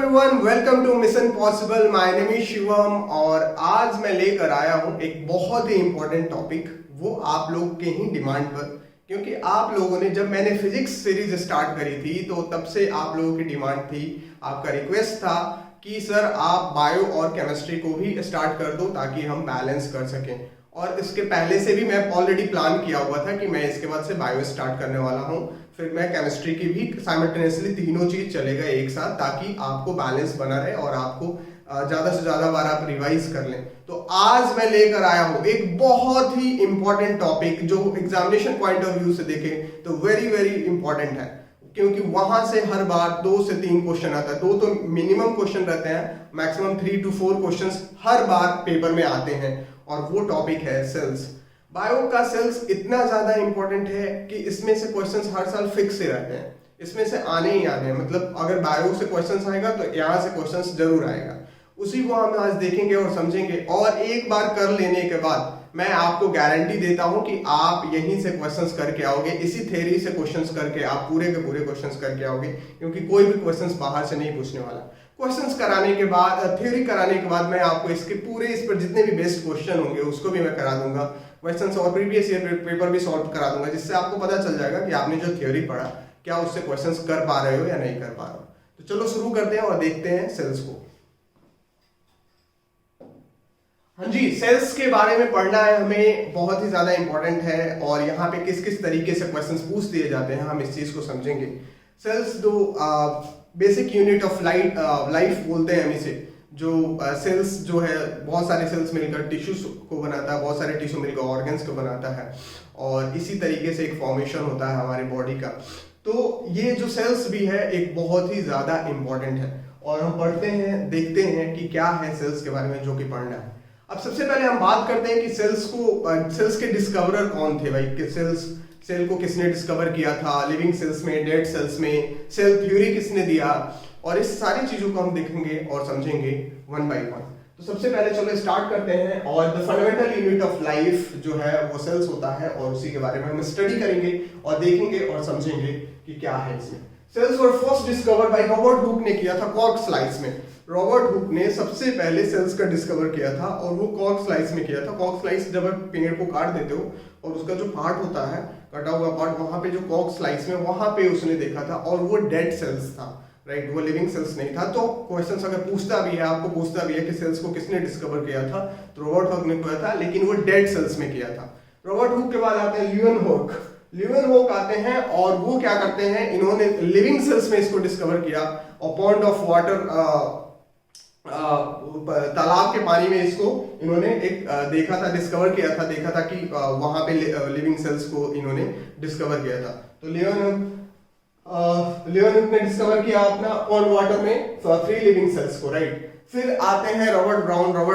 Everyone, welcome to mission possible. My name is Shivam और आज मैं लेकर आया हूं एक बहुत ही इंपॉर्टेंट टॉपिक, वो आप लोग के ही डिमांड पर। क्योंकि आप लोगों ने, जब मैंने फिजिक्स सीरीज स्टार्ट करी थी तो तब से आप लोगों की डिमांड थी, आपका रिक्वेस्ट था कि सर आप बायो और केमिस्ट्री को भी स्टार्ट कर दो ताकि हम बैलेंस कर सकें। और इसके पहले से भी मैं ऑलरेडी प्लान किया हुआ था कि मैं इसके बाद से बायो स्टार्ट करने वाला हूं, फिर मैं केमिस्ट्री की भी साइमल्टेनियसली तीनों चीज चलेगा एक साथ, ताकि आपको बैलेंस बना रहे और आपको ज्यादा से ज्यादा बार आप रिवाइज कर लें। तो आज मैं लेकर आया हूं एक बहुत ही इंपॉर्टेंट टॉपिक जो एग्जामिनेशन पॉइंट ऑफ व्यू से देखें तो वेरी वेरी इंपॉर्टेंट है, क्योंकि वहां से हर बार 2 से 3 क्वेश्चन आता है। 2 तो मिनिमम क्वेश्चन रहते हैं, maximum 3 to 4 questions her bar paper में आते हैं। और वो टॉपिक है सेल्स। बायो का सेल्स इतना ज्यादा इंपॉर्टेंट है कि इसमें से क्वेश्चंस हर साल फिक्स से रहते हैं, इसमें से आने ही आने हैं। मतलब अगर बायो से क्वेश्चंस आएगा तो यहाँ से क्वेश्चंस जरूर आएगा, उसी को हम आज देखेंगे और समझेंगे। और एक बार कर लेने के बाद मैं आपको गारंटी देता हूं कि आप यहीं से क्वेश्चंस करके आओगे, इसी थ्योरी से क्वेश्चंस करके आप पूरे के पूरे क्वेश्चंस करके आओगे, क्योंकि कोई भी क्वेश्चंस बाहर से नहीं पूछने वाला। क्वेश्चंस कराने के बाद, थ्योरी कराने के बाद मैं आपको इसके पूरे, इस पर जितने भी बेस्ट क्वेश्चन होंगे उसको भी मैं करा दूंगा, क्वेश्चंस और प्रीवियस ईयर पेपर भी सॉल्व करा दूंगा, जिससे आपको पता चल जाएगा कि आपने जो थ्योरी पढ़ा क्या उससे क्वेश्चंस कर पा रहे हो या नहीं कर पा रहे हो। तो चलो शुरू करते हैं और देखते हैं सेल्स को। हाँ जी, सेल्स के बारे में पढ़ना है हमें, बहुत ही ज्यादा इंपॉर्टेंट है। और यहाँ पे किस किस तरीके से क्वेश्चंस पूछ दिए जाते हैं हम इस चीज को समझेंगे। सेल्स दो बेसिक यूनिट ऑफ लाइफ बोलते हैं हम इसे। जो सेल्स जो है, बहुत सारे सेल्स मिलकर टिश्यूज को बनाता है, बहुत सारे टिश्यू मिलकर ऑर्गन्स को बनाता है, और इसी तरीके से एक फॉर्मेशन होता है हमारे बॉडी का। तो ये जो सेल्स भी है एक बहुत ही ज्यादा इंपॉर्टेंट है, और हम पढ़ते हैं, देखते हैं कि क्या है सेल्स के बारे में जो कि पढ़ना है। अब सबसे पहले हम बात करते हैं कि सेल्स के डिस्कवरर कौन थे भाई, कि सेल को किसने डिस्कवर किया था, लिविंग सेल्स में, डेड सेल्स में, सेल थ्योरी किसने दिया, और इस सारी चीजों को हम देखेंगे और समझेंगे वन बाय वन। तो सबसे पहले चलो स्टार्ट करते हैं, और the fundamental unit of life जो है वो सेल्स होता है, और उसी के बारे में हम स्टडी करेंगे और देखेंगे और समझेंगे कि क्या है इसमें। Cells were first discovered by Robert Hooke ने किया था कॉर्क स्लाइस में। रॉबर्ट हुक ने सबसे पहले सेल्स का डिस्कवर किया था, और वो कॉर्क स्लाइस में किया था। कॉर्क स्लाइस, जब आप पेड़ को काट देते हो और उसका जो पार्ट होता है, कटा हुआ पार्ट, वहां पे जो कॉर्क स्लाइस में, वहां पे उसने देखा था, और वो डेड सेल्स था, राइट, वो लिविंग सेल्स नहीं था। तो क्वेश्चन अगर पूछता भी है, आपको पूछता भी है कि सेल्स को किसने डिस्कवर किया था, तो रॉबर्ट हुक ने किया था, लेकिन वो डेड सेल्स में किया था। रॉबर्ट हुक के बाद आते हैं ल्यूवेनहोक आते हैं, और वो क्या करते हैं, इन्होंने लिविंग सेल्स में इसको डिस्कवर किया, और पॉन्ड ऑफ वाटर, तालाब के पानी में इसको इन्होंने एक देखा था, डिस्कवर किया था, देखा था कि वहां पे लिविंग सेल्स को इन्होंने डिस्कवर किया था। तो लियोनहुक ने डिस्कवर किया अपना पॉन्ड वाटर में 3 लिविंग सेल्स को, राइट। फिर आते हैं रॉबर्ट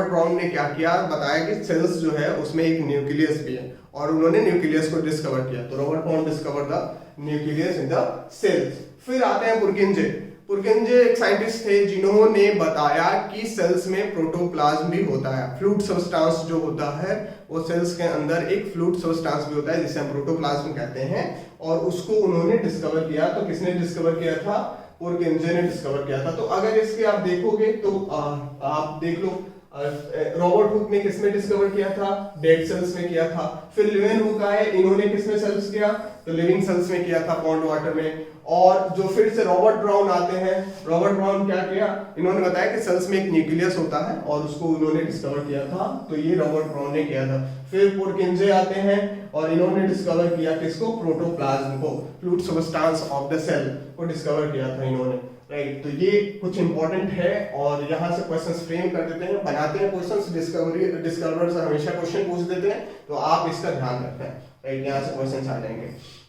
ब्राउन ने क्या किया, बताया कि सेल्स जो है उसमें एक न्यूक्लियस भी है, और उन्होंने न्यूक्लियस को डिस्कवर किया। तो Robert Brown discover the nucleus in the cells. फिर आते हैं पुरकिंजे एक साइंटिस्ट थे जिन्होंने बताया कि सेल्स में प्रोटोप्लाज्म भी होता है। फ्लूइड सब्सटेंस जो होता है वो सेल्स के अंदर एक फ्लूइड सब्सटेंस भी होता है, जिसे हम प्रोटोप्लाज्म कहते हैं, और उसको उन्होंने डिस्कवर किया। तो किसने डिस्कवर किया था? पुरकिंजे ने डिस्कवर किया था। तो अगर इसके आप देखोगे तो आप देख लो, रॉबर्ट हुक ने किसमें डिस्कवर किया था? डेड सेल्स में किया था। फिर ल्यूवेनहुक आए, इन्होंने किसमें सेल्स किया? तो लिविंग सेल्स में किया था, पॉन्ड वाटर में। और जो फिर से रॉबर्ट ब्राउन आते हैं, रॉबर्ट ब्राउन क्या किया, इन्होंने बताया कि सेल्स में एक न्यूक्लियस होता है, और उसको उन्होंने डिस्कवर किया था। तो ये रॉबर्ट ब्राउन ने किया था। फिर पुरकिंजे आते हैं, और इन्होंने डिस्कवर किया किसको? प्रोटोप्लाज्म को, fluid substance of the cell को डिस्कवर किया था इन्होंने, राइट। तो ये कुछ इंपॉर्टेंट है, और यहाँ से क्वेश्चंस फ्रेम कर देते हैं, बनाते हैं क्वेश्चंस। डिस्कवरर से हमेशा क्वेश्चन पूछ देते हैं, तो आप इसका ध्यान रखना है, राइट। यहाँ से क्वेश्चंस आ जाएंगे।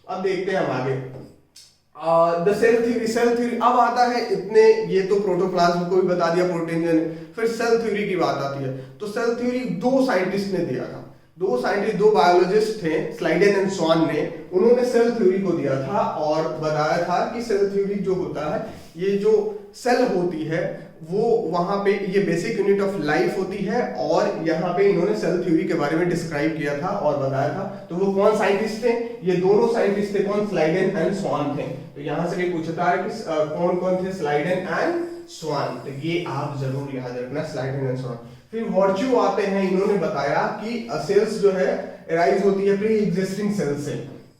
अब देखते हैं हम आगे द सेल थ्योरी। अब आता है इतने, ये तो प्रोटोप्लाज्म को भी बता दिया पुरकिंजे ने। फिर सेल थ्योरी की बात आती है। तो सेल थ्योरी 2 साइंटिस्ट ने दिया था, 2 बायोलॉजिस्ट थे, स्लाइडेन एंड स्वान ने। उन्होंने सेल थ्योरी को दिया था और बताया था कि सेल थ्योरी जो होता है, ये जो सेल होती है वो वहां पे ये बेसिक यूनिट ऑफ लाइफ होती है, और यहाँ पे इन्होंने सेल थ्योरी के बारे में डिस्क्राइब किया था और बताया था। तो वो कौन साइंटिस्ट थे? ये दोनों साइंटिस्ट थे, कौन? स्लाइडेन एंड स्वान थे। तो यहाँ से भी पूछता है कि कौन कौन थे? स्लाइडेन एंड स्वान। तो ये आप जरूर याद रखना, स्लाइडेन एंड स्वान। फिर वर्च्यू आते हैं, इन्होंने बताया कि सेल्स जो है अराइज होती है प्री एग्जिस्टिंग सेल से,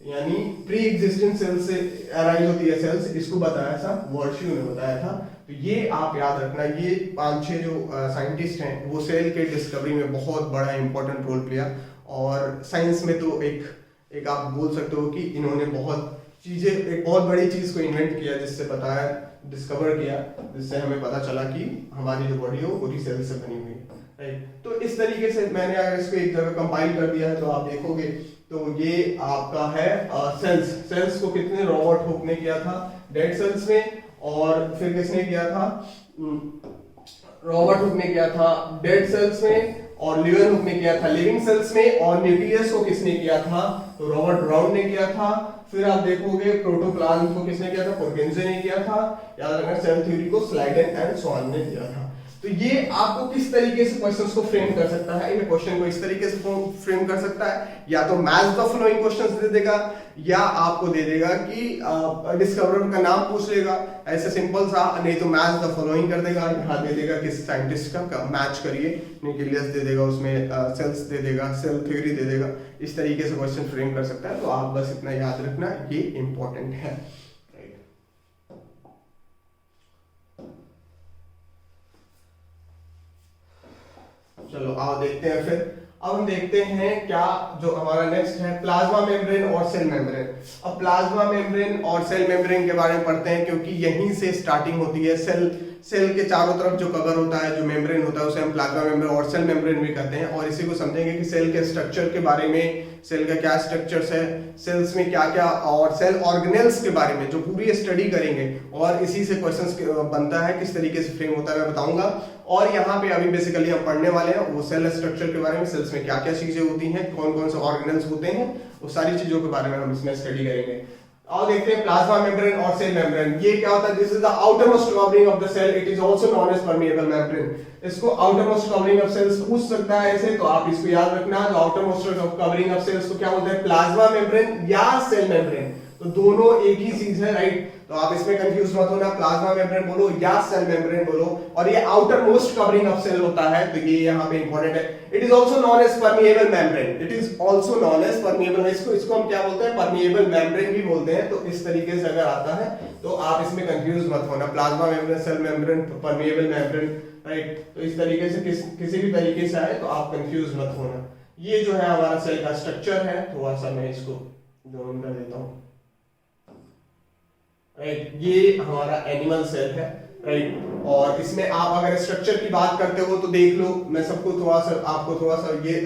यानी प्री एग्जिस्टिंग सेल से अराइज होती है सेल्स, इसको बताया था वर्च्यू ने बताया था। तो ये आप याद रखना, ये 5-6 जो साइंटिस्ट हैं वो सेल के डिस्कवरी में बहुत बड़ा इंपॉर्टेंट रोल प्ले, और साइंस में तो एक आप बोल सकते हो कि इन्होंने बहुत चीजें, एक बहुत बड़ी चीज को इन्वेंट किया, जिससे बताया, डिस्कवर किया, जिससे हमें पता चला कि हमारी जो बॉडी हो पूरी सेल से बनी हुई है, राइट। तो इस तरीके से मैंने अगर इसको एक जगह कंपाइल कर दिया है तो आप देखोगे तो ये आपका है सेल्स को कितने रॉबर्ट हुक ने किया था डेड सेल्स में, और फिर किसने किया था, रॉबर्ट हुक ने किया था डेड सेल्स में, और लिवन हुक ने किया था लिविंग सेल्स में, और न्यूक्लियस को किसने किया था, तो रॉबर्ट ब्राउन ने किया था। फिर आप देखोगे प्रोटोप्लाज्म को किसने किया था, पुरकिंसे ने किया था। याद रखना सेल थ्योरी को स्लाइडेन एंड स्वान ने किया था। तो ये आपको किस तरीके से क्वेश्चंस को फ्रेम कर सकता है, ये क्वेश्चन को इस तरीके से फ्रेम कर सकता है, या तो मैच द फॉलोइंग क्वेश्चंस दे देगा, या आपको दे देगा कि डिस्कवरर का नाम पूछ लेगा, ऐसे सिंपल सा, नहीं तो मैच द फॉलोइंग कर देगा, यहाँ दे देगा किस साइंटिस्ट का मैच करिए, न्यूक्लियस दे देगा, उसमें सेल्स दे देगा, सेल थ्योरी दे देगा, इस तरीके से क्वेश्चन फ्रेम कर सकता है। तो आप बस इतना याद रखना, ये इंपॉर्टेंट है। चलो आओ देखते हैं। फिर अब हम देखते हैं क्या जो हमारा नेक्स्ट है, प्लाज्मा मेम्ब्रेन और सेल मेम्ब्रेन। अब प्लाज्मा मेम्ब्रेन और सेल मेम्ब्रेन के बारे में पढ़ते हैं, क्योंकि यहीं से स्टार्टिंग होती है। सेल के चारों तरफ जो कवर होता है, जो मेम्ब्रेन होता है, उसे हम प्लाज्मा मेम्ब्रेन और सेल मेम्ब्रेन भी कहते हैं। और इसी को समझेंगे कि सेल के स्ट्रक्चर के बारे में, सेल का क्या स्ट्रक्चर्स है, सेल्स में क्या क्या, और सेल ऑर्गेनेल्स के बारे में जो पूरी स्टडी करेंगे, और इसी से क्वेश्चंस बनता है, किस तरीके से फ्रेम होता है मैं बताऊंगा। और यहाँ पे अभी बेसिकली हम पढ़ने वाले हैं वो सेल स्ट्रक्चर के बारे में, सेल्स में क्या क्या चीजें होती हैं, कौन कौन से ऑर्गेनेल्स होते हैं, वो सारी चीजों के बारे में हम इसमें स्टडी करेंगे। और देखते हैं प्लाज्मा मेम्ब्रेन और सेल मेम्ब्रेन। ये क्या होता है, this is the outermost covering of the cell, it is also known as permeable membrane. इसको आउटरमोस्ट कवरिंग ऑफ सेल्स पूछ सकता है ऐसे, तो आप इसको याद रखना, जो आउटरमोस्ट कवरिंग ऑफ सेल्स को क्या बोलते हैं, प्लाज्मा मेम्ब्रेन या सेल मेम्ब्रेन। तो दोनों एक ही चीज है, राइट। तो आप इसमें कंफ्यूज मत होना, प्लाज्मा मेम्ब्रेन बोलो या सेल मेम्ब्रेन बोलो, और ये outer most covering of cell होता है, तो ये यहाँ पे इंपॉर्टेंट है। It is also known as permeable membrane, it is also known as permeable, इसको हम क्या बोलते हैं, परमिएबल मेम्ब्रेन भी बोलते हैं। तो इस तरीके से अगर आता है तो आप इसमें कंफ्यूज मत होना, plasma membrane, cell membrane, permeable membrane, right. तो इस तरीके से किसी भी तरीके से आए तो आप कंफ्यूज मत होना। ये जो है हमारा सेल का स्ट्रक्चर है, थोड़ा सा मैं इसको जोन कर देता हूँ, राइट। ये हमारा एनिमल सेल है, राइट। और इसमें आप अगर स्ट्रक्चर की बात करते हो तो देख लो, मैं सबको आपको थोड़ा सा ये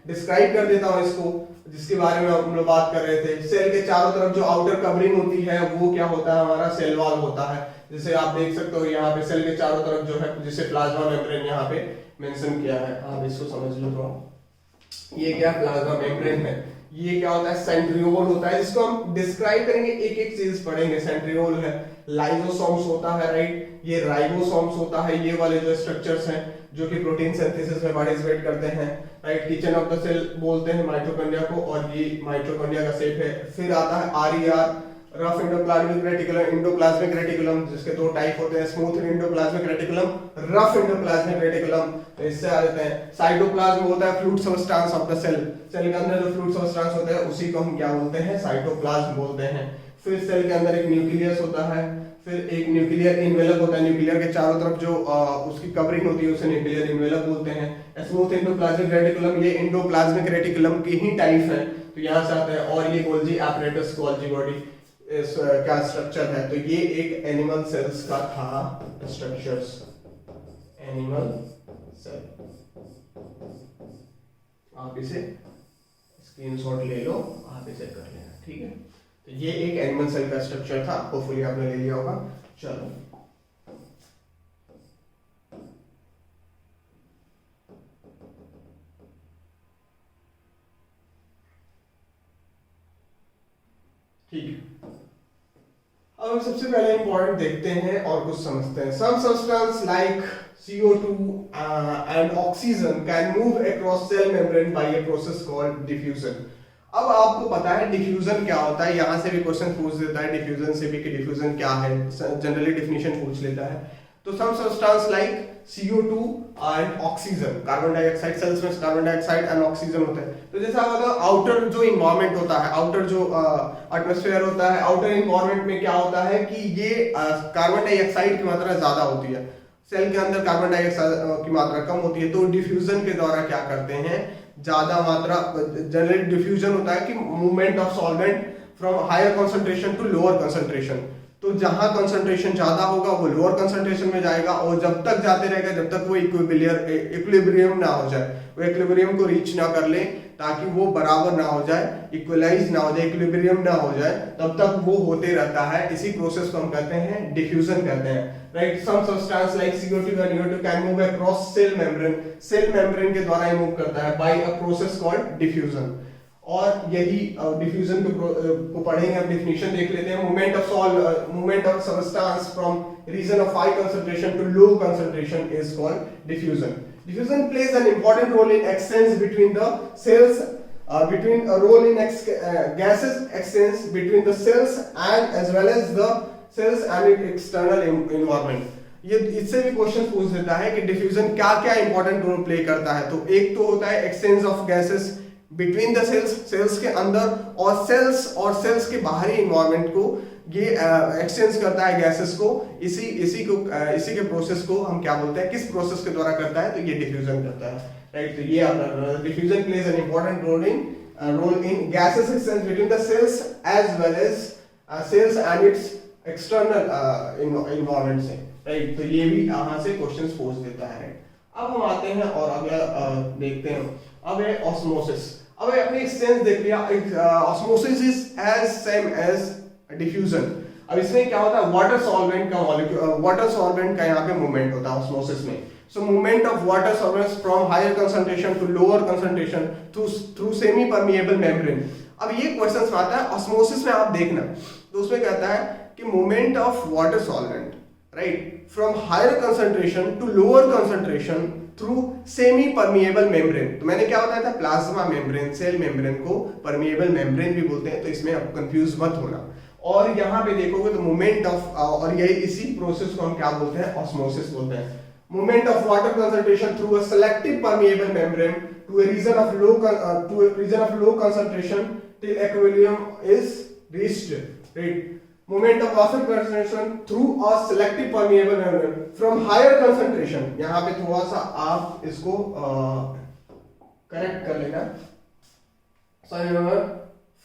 डिस्क्राइब कर देता हूँ इसको, जिसके बारे में हम लोग बात कर रहे थे। सेल के चारों तरफ जो आउटर कवरिंग होती है वो क्या होता है, हमारा सेल वॉल होता है। जैसे आप देख सकते हो यहाँ पे सेल के चारों तरफ जो है, जिसे प्लाज्मा मेम्ब्रेन यहाँ पे मेंशन किया है, आप इसको समझ लो थोड़ा। ये क्या प्लाज्मा मेम्ब्रेन है, ये क्या होता है, सेंट्रियोल होता है, जिसको हम डिस्क्राइब करेंगे, एक एक चीज पढ़ेंगे। सेंट्रियोल है, लाइसोसोम्स होता है, राइट, ये राइबोसोम्स होता है, ये वाले जो स्ट्रक्चर्स हैं जो कि प्रोटीन सिंथेसिस में पार्टिसिपेट करते हैं, right. Kitchen of the cell बोलते हैं माइटोकॉन्ड्रिया को, और ये माइटोकॉन्ड्रिया का शेप है। फिर आता है RER, rough endoplasmic reticulum, endoplasmic reticulum, जिसके दो टाइप होते हैं, smooth endoplasmic reticulum, rough endoplasmic reticulum. तो इससे आ जाते हैं साइटोप्लाज्म, होता है fluid substance of the cell, cell के अंदर जो फ्लूइड सब्सटेंस होता है उसी को हम क्या बोलते हैं, साइटोप्लाज्म बोलते हैं। फिर सेल के अंदर एक न्यूक्लियस होता है, फिर एक न्यूक्लियर इन्वेलप होता है, न्यूक्लियर के चारों तरफ जो उसकी कवरिंग होती है उसे न्यूक्लियर इन्वेलप बोलते हैं। स्मूथ एंडोप्लाज्मिक रेटिकुलम, ये एंडोप्लाज्मिक रेटिकुलम की ही टाइप है, तो यहाँ से आता है। और ये गोल्जी एपरेटस, गोल्जी बॉडी क्या स्ट्रक्चर है। तो ये एक एनिमल सेल्स का था स्ट्रक्चर्स, एनिमल सेल। आप इसे स्क्रीनशॉट ले लो, आप इसे कर लेना, ठीक है। तो ये एक एनिमल सेल का स्ट्रक्चर था, होपफुली आपने ले लिया होगा। चलो ठीक है, अब हम सबसे पहले इंपॉर्टेंट देखते हैं और कुछ समझते हैं। Some substance like CO2 and oxygen can move across cell membrane by a process called diffusion। अब आपको पता है डिफ्यूजन क्या होता है, यहां से भी क्वेश्चन पूछ देता है डिफ्यूजन से भी कि डिफ्यूजन क्या है, जनरली डेफिनेशन पूछ लेता है। तो some substance like CO2 and oxygen, carbon dioxide, cells में कार्बन डाइऑक्साइड एंड ऑक्सीजन होता है। तो जैसा होता है आउटर जो इन्वायरमेंट होता है, आउटर जो एटमॉस्फेयर होता है, आउटर इन्वायरमेंट में क्या होता है कि ये कार्बन डाइऑक्साइड की मात्रा ज्यादा होती है, सेल के अंदर कार्बन डाइऑक्साइड की मात्रा कम होती है। तो डिफ्यूजन के द्वारा क्या करते हैं, ज्यादा मात्रा, जनरली डिफ्यूजन होता है कि movement of solvent from higher concentration to lower concentration. तो जहां कंसंट्रेशन ज्यादा होगा वो लोअर कंसंट्रेशन में जाएगा, और जब तक जाते रहेगा जब तक वो इक्विलिब्रियम ना हो जाए, वो इक्विलिब्रियम को रीच ना कर ले, ताकि वो बराबर ना हो जाए, इक्वलाइज ना हो जाए, इक्विलिब्रियम ना हो जाए, तब तक वो होते रहता है। इसी प्रोसेस को हम कहते हैं डिफ्यूजन कहते हैं, right. Some substance like CO2 and NO2 can move across cell membrane, cell membrane के द्वारा मूव करता है by a process called diffusion. और यही डिफ्यूजन को पढ़ेंगे हम, डेफिनेशन देख लेते हैं। Movement of substance from region of high concentration to low concentration is called diffusion. Diffusion plays an important role in exchange between the cells, gases exchange between the cells and as well as the cells and its external environment। ये इससे भी question पूछ देता है कि diffusion क्या क्या important role play करता है। तो एक तो होता है exchange of gases between the cells, cells के अंदर और सेल्स के बाहरी इन्वायरमेंट को ये एक्सचेंज करता है गैसेस को। इसी के प्रोसेस को हम क्या बोलते हैं, किस प्रोसेस के द्वारा करता है, तो ये डिफ्यूजन करता है, राइट। तो ये अपना diffusion plays an important role in gases exchange between the cells as well as cells and its external environment से, राइट। तो ये भी यहाँ से क्वेश्चंस पूछ देता है। अब हम आते हैं और अगला देखते हैं, अब है ऑस्मोसिस। अब अपने एक्सचेंज देख लिया, osmosis is as same as diffusion. अब इसमें क्या होता है, वाटर सॉल्वेंट का यहाँ पे मूवमेंट होता है ऑस्मोसिस में। So movement of water solvents from higher concentration to lower concentration through semi permeable membrane. अब ये क्वेश्चंस में आता है ऑस्मोसिस में, आप देखना तो उसमें कहता है कि movement of water solvent, right, from higher concentration to lower concentration through semi permeable membrane. तो मैंने क्या बताया था, प्लाज्मा मेम्ब्रेन, सेल मेम्ब्रेन को परमिएबल मेम्ब्रेन भी बोलते हैं, तो इसमें आप कंफ्यूज मत होना। और यहाँ पे देखोगे तो मूवमेंट ऑफ, और यही इसी प्रोसेस को हम क्या बोलते हैं, ऑस्मोसिस बोलते हैं। Movement of water concentration through a selective permeable membrane to a region of low concentration till equilibrium is reached, right. Movement of water concentration through a selective permeable membrane from higher concentration, यहाँ पे थोड़ा सा आप इसको correct कर लेना,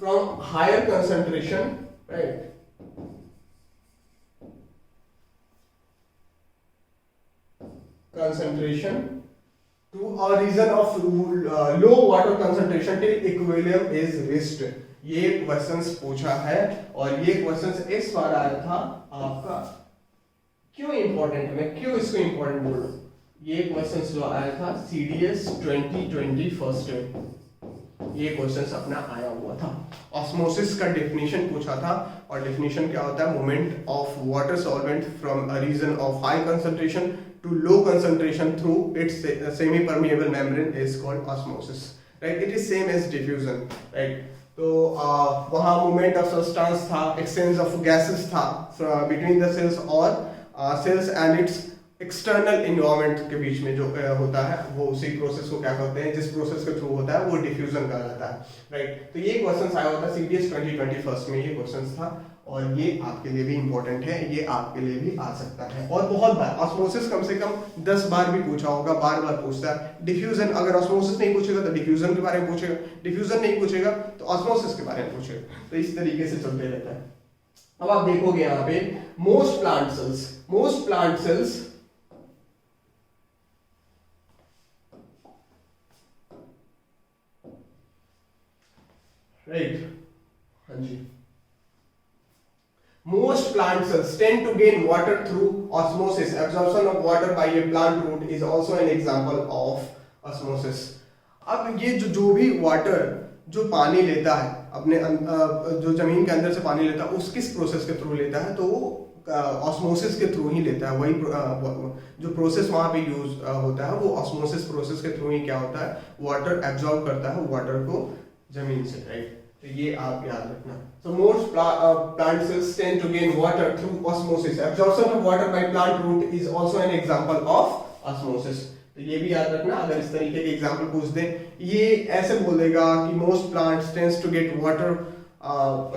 from higher concentration, right, concentration to a region of low water concentration till equilibrium is reached। ये questions पूछा है, और ये क्वेश्चंस इस बार आया था आपका, क्यों इंपॉर्टेंट है, मैं क्यों इसको इंपॉर्टेंट बोल रहा हूं, ये क्वेश्चंस जो आया था CDS 2020 फर्स्ट में, ये क्वेश्चंस अपना आया हुआ था। ऑस्मोसिस का डेफिनेशन पूछा था, और डेफिनेशन क्या होता है, movement of water solvent from a region of high concentration to low concentration through its semi permeable membrane is called osmosis, right. It is same as diffusion, right. तो वहाँ movement of substance था, exchange of gases था between the cells और cells and its external environment के बीच में जो होता है, वो उसी प्रोसेस को क्या कहते हैं, जिस प्रोसेस के थ्रू होता है वो डिफ्यूजन कहलाता है, राइट। तो ये क्वेश्चन आया होता है CDS 2020 फर्स्ट में, ये क्वेश्चन था, और ये आपके लिए भी इंपॉर्टेंट है, ये आपके लिए भी आ सकता है। और बहुत बार ऑस्मोसिस कम से कम 10 बार भी पूछा होगा, बार बार पूछता है। डिफ्यूजन, अगर ऑस्मोसिस नहीं पूछेगा तो डिफ्यूजन के बारे में पूछेगा, डिफ्यूजन नहीं पूछेगा तो ऑस्मोसिस के बारे में पूछेगा, तो इस तरीके से चलते रहता है। अब आप देखोगे यहाँ पे मोस्ट प्लांट सेल्स राइट, हाँ जी, most plant cells tend to gain water through osmosis. Absorption of water by a plant root is also an example of osmosis. अब ये जो भी वाटर जो पानी लेता है अपने जो जमीन के अंदर से पानी लेता है, उस किस प्रोसेस के थ्रू लेता है, तो वो ऑस्मोसिस के थ्रू ही लेता है। वही जो प्रोसेस वहाँ पे यूज होता है वो ऑस्मोसिस प्रोसेस के थ्रू ही क्या होता है, वाटर एब्जॉर्ब करता है वाटर को जमीन से, राइट। तो ये आप याद रखना। So most plant cells tend to gain water through osmosis. Absorption of water by plant root is also an example of osmosis. तो ये भी याद रखना, अगर इस तरीके के एग्जाम्पल पूछ दे, ये ऐसे बोलेगा कि most plants tends to get water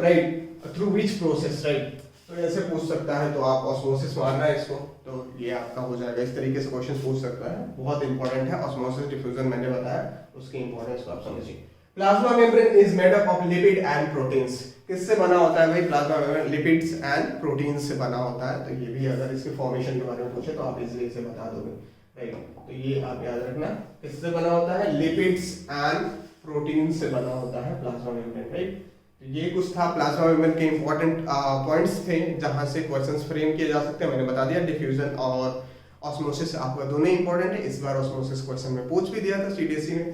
right through which process, right? तो ऐसे पूछ सकता है, तो आप ऑस्मोसिस मारना है इसको, तो ये आपका हो जाएगा। इस तरीके से क्वेश्चन पूछ सकता है, बहुत इंपॉर्टेंट है। ऑस्मोसिस डिफ्यूजन मैंने बताया, उसकी इंपॉर्टेंस को आप समझिए। Plasma membrane is made up of lipid and proteins. किससे बना होता है भाई plasma membrane? Lipids and proteins से बना होता है। तो ये भी अगर इसके फॉर्मेशन के बारे में पूछे तो आप इजीली इसे बता दोगे, राइट? तो ये आप याद रखना, किससे बना होता है? लिपिड्स एंड प्रोटीन से बना होता है प्लाज्मा मेम्ब्रेन, राइट? तो ये कुछ था प्लाज्मा मेम्ब्रेन के इंपॉर्टेंट पॉइंट्स थे जहां से क्वेश्चंस फ्रेम किए जा सकते हैं। मैंने बता दिया डिफ्यूजन और ऑस्मोसिस आपका दोनों इंपॉर्टेंट है। इस बार ऑस्मोसिस क्वेश्चन में पूछ भी दिया था सीडीएसई में,